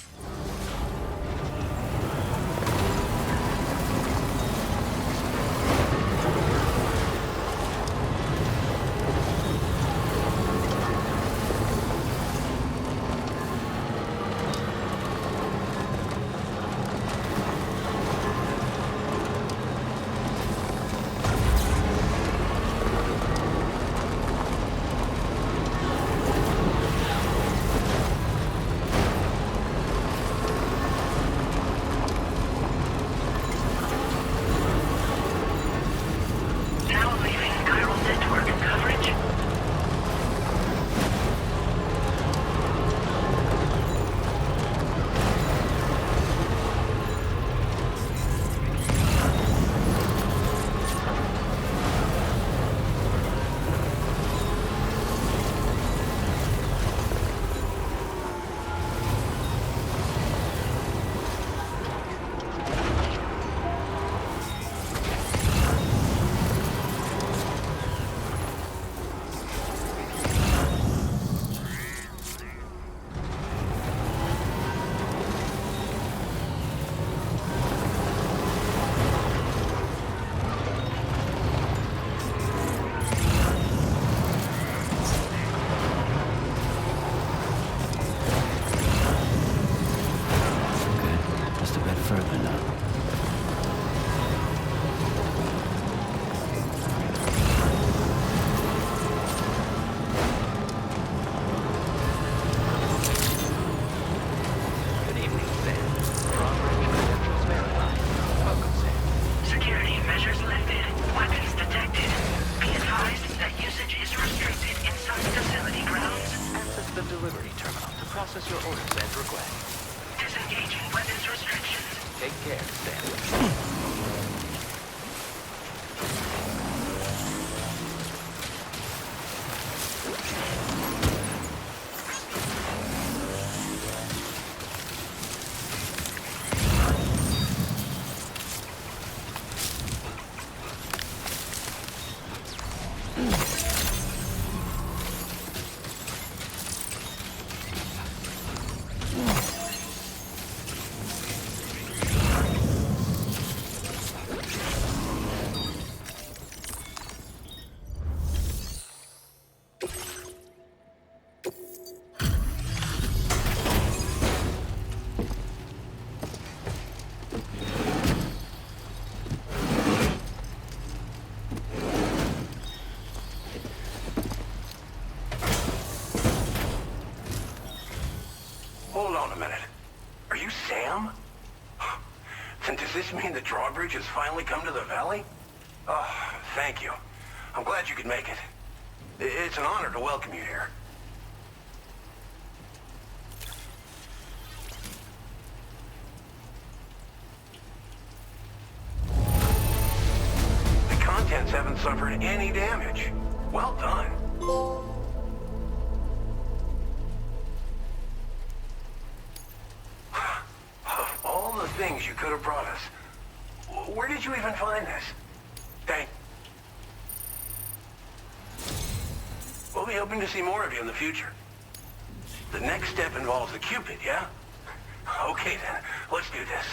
[SPEAKER 7] delivery terminal to process your orders and requests.
[SPEAKER 4] Disengaging weapons restrictions.
[SPEAKER 7] Take care, Sam.
[SPEAKER 14] Hold on a minute. Are you Sam? Then does this mean the drawbridge has finally come to the valley? Oh, thank you. I'm glad you could make it. It's an honor to welcome you here. The contents haven't suffered any damage. Well done. Things you could have brought us. Where did you even find this? We'll be hoping to see more of you in the future. The next step involves the Cupid, yeah? Okay then, let's do this.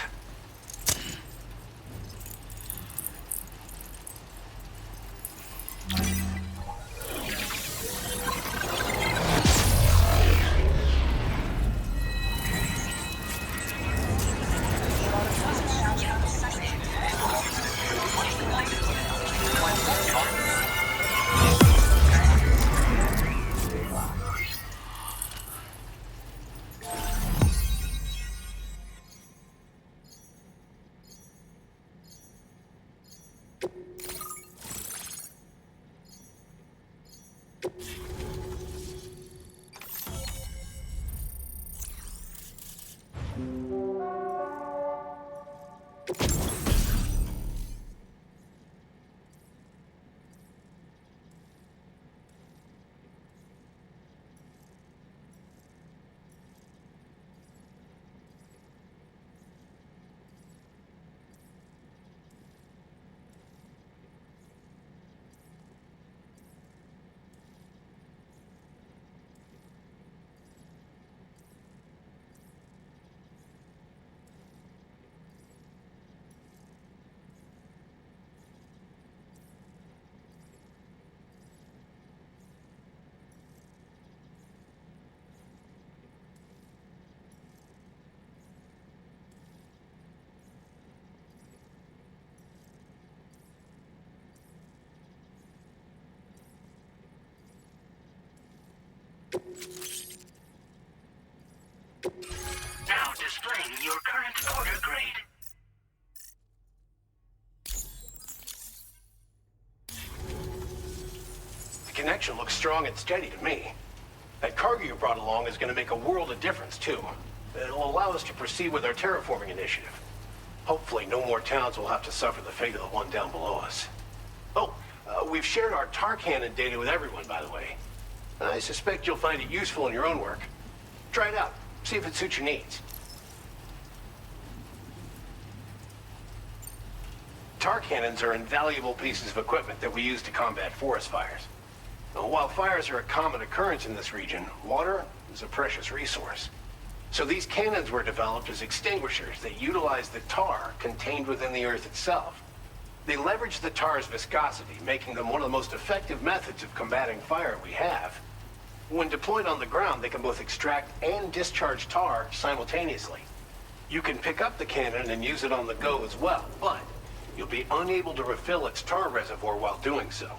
[SPEAKER 4] Now displaying your current order grade.
[SPEAKER 14] The connection looks strong and steady to me. That cargo you brought along is going to make a world of difference, too. It'll allow us to proceed with our terraforming initiative. Hopefully, no more towns will have to suffer the fate of the one down below us. Oh, we've shared our tar cannon data with everyone, by the way. I suspect you'll find it useful in your own work. Try it out. See if it suits your needs. Tar cannons are invaluable pieces of equipment that we use to combat forest fires. While fires are a common occurrence in this region, water is a precious resource. So these cannons were developed as extinguishers that utilize the tar contained within the earth itself. They leverage the tar's viscosity, making them one of the most effective methods of combating fire we have. When deployed on the ground, they can both extract and discharge tar simultaneously. You can pick up the cannon and use it on the go as well, but you'll be unable to refill its tar reservoir while doing so.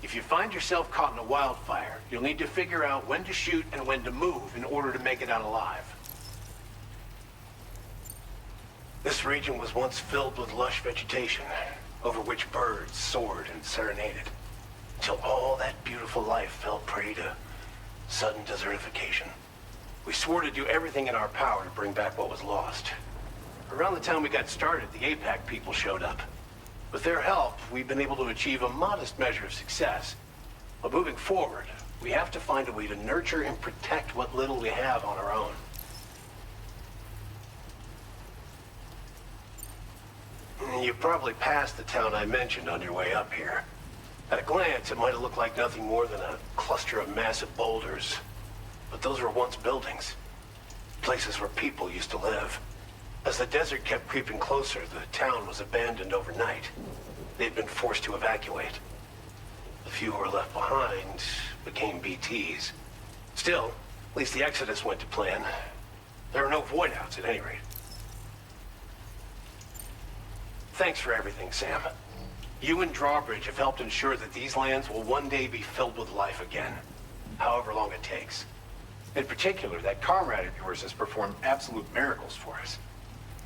[SPEAKER 14] If you find yourself caught in a wildfire, you'll need to figure out when to shoot and when to move in order to make it out alive. This region was once filled with lush vegetation, over which birds soared and serenaded, until all that beautiful life fell prey to Sudden desertification. We swore to do everything in our power to bring back what was lost. Around the time we got started, the APAC people showed up. With their help, we've been able to achieve a modest measure of success. But moving forward, we have to find a way to nurture and protect what little we have on our own. You probably passed the town I mentioned on your way up here. At a glance, it might have looked like nothing more than a cluster of massive boulders. But those were once buildings. Places where people used to live. As the desert kept creeping closer, the town was abandoned overnight. They'd been forced to evacuate. The few who were left behind became BTs. Still, at least the exodus went to plan. There are no void-outs at any rate. Thanks for everything, Sam. You and Drawbridge have helped ensure that these lands will one day be filled with life again, however long it takes.
[SPEAKER 3] In particular, that comrade of yours has performed absolute miracles for us.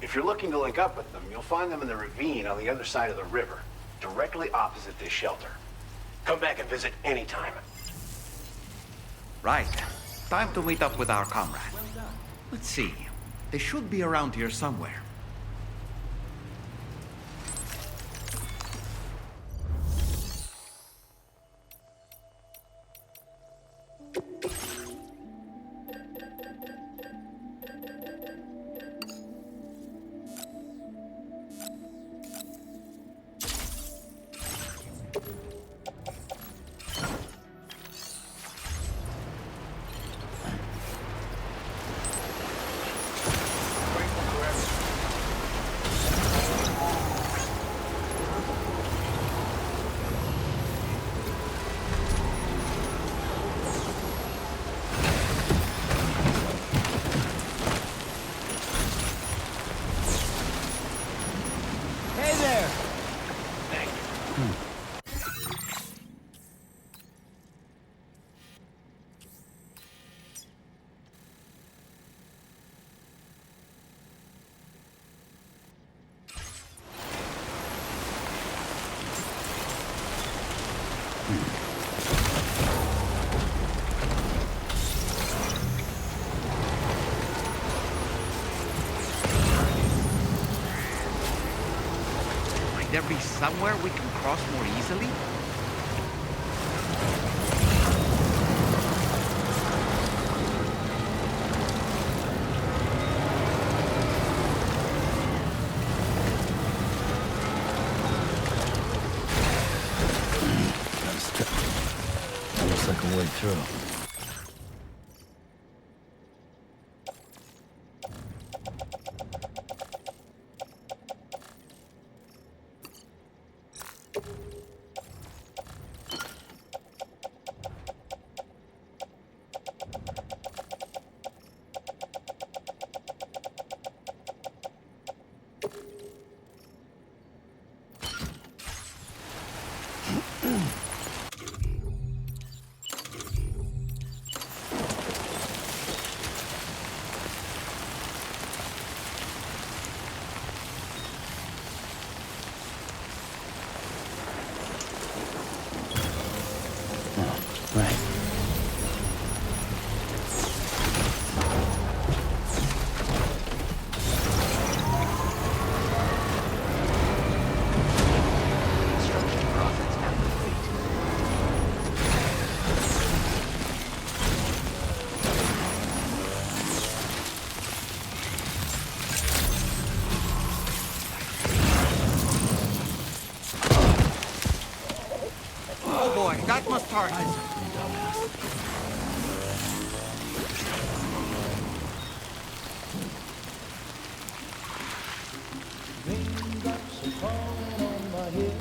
[SPEAKER 3] If you're looking to link up with them, you'll find them in the ravine on the other side of the river, directly opposite this shelter.
[SPEAKER 14] Come back and visit anytime.
[SPEAKER 1] Right. Time to meet up with our comrade. Let's see. They should be around here somewhere. Might there be somewhere we can cross more easily?
[SPEAKER 6] Looks like a way through.
[SPEAKER 1] That must hurt.
[SPEAKER 15] Raindrops are falling on my head,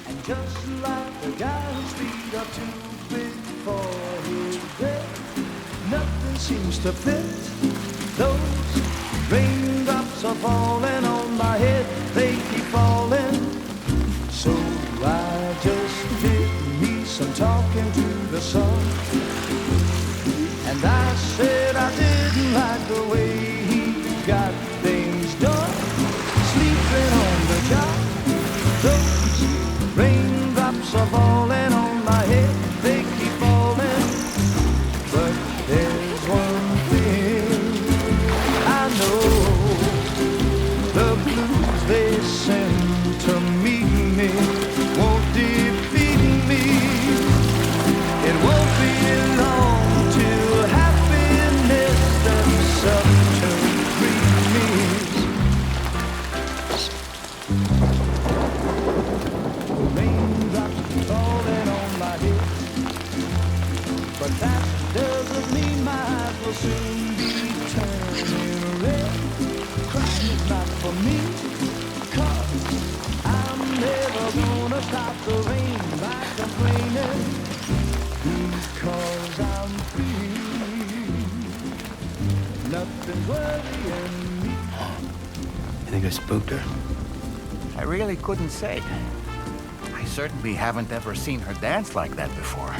[SPEAKER 15] and just like the guy whose feet are too big for his bed, nothing seems to fit. Those raindrops are falling on my head, they keep falling. So I just did me some talking to the sun, and I said I didn't like the way he got things done. Sleeping on the job, those raindrops are falling on my head, they keep falling. but that doesn't mean my eyes will soon be turning red. Crying is not for me, 'cause I'm never gonna stop the rain by complaining, because I'm free. Nothing's worrying me.
[SPEAKER 6] You think I spooked her?
[SPEAKER 1] I really couldn't say. I certainly haven't ever seen her dance like that before.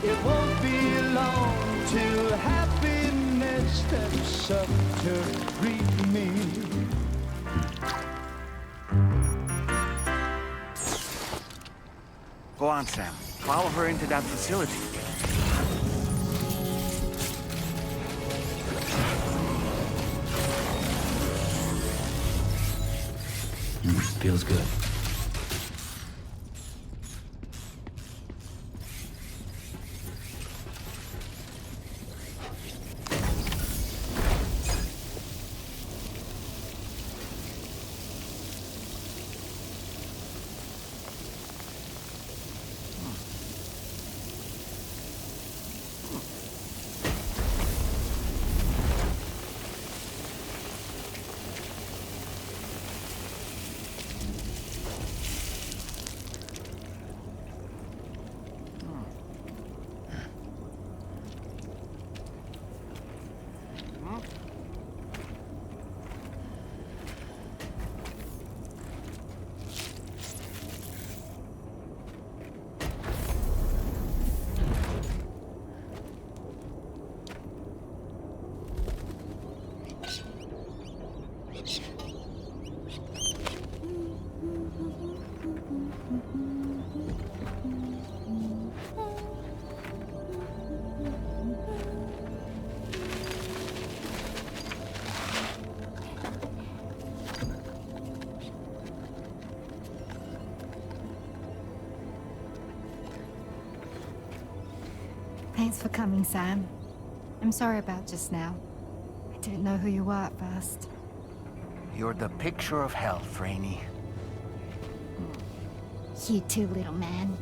[SPEAKER 15] It won't be long till happiness steps up to greet me.
[SPEAKER 1] Go on, Sam. Follow her into that facility.
[SPEAKER 6] Feels good.
[SPEAKER 16] Thanks for coming, Sam. I'm sorry about just now. I didn't know who you were at first.
[SPEAKER 1] You're the picture of health, Rainey.
[SPEAKER 16] You too, little man.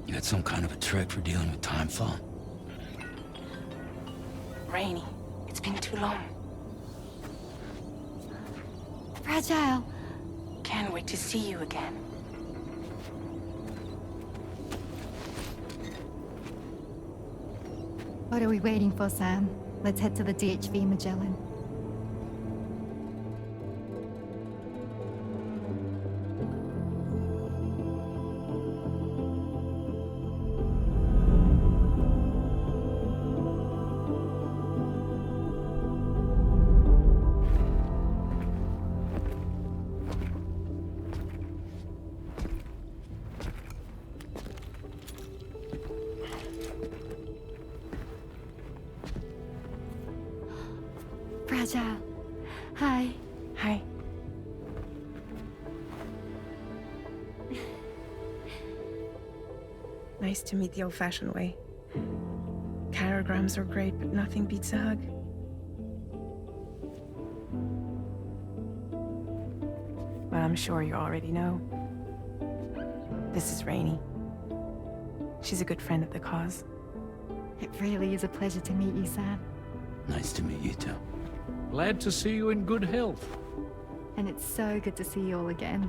[SPEAKER 6] You got some kind of a trick for dealing with time fall?
[SPEAKER 8] Rainey, it's been too long.
[SPEAKER 16] Fragile.
[SPEAKER 8] Can't wait to see you again.
[SPEAKER 16] What are we waiting for, Sam? Let's head to the DHV Magellan. Fragile. Hi.
[SPEAKER 8] Hi.
[SPEAKER 17] Nice to meet the old-fashioned way. Carograms are great, but nothing beats a hug. Well, I'm sure you already know. This is Rainey. She's a good friend of the cause.
[SPEAKER 16] It really is a pleasure to meet you, Sam.
[SPEAKER 6] Nice to meet you too.
[SPEAKER 9] Glad to see you in good health.
[SPEAKER 16] And it's so good to see you all again.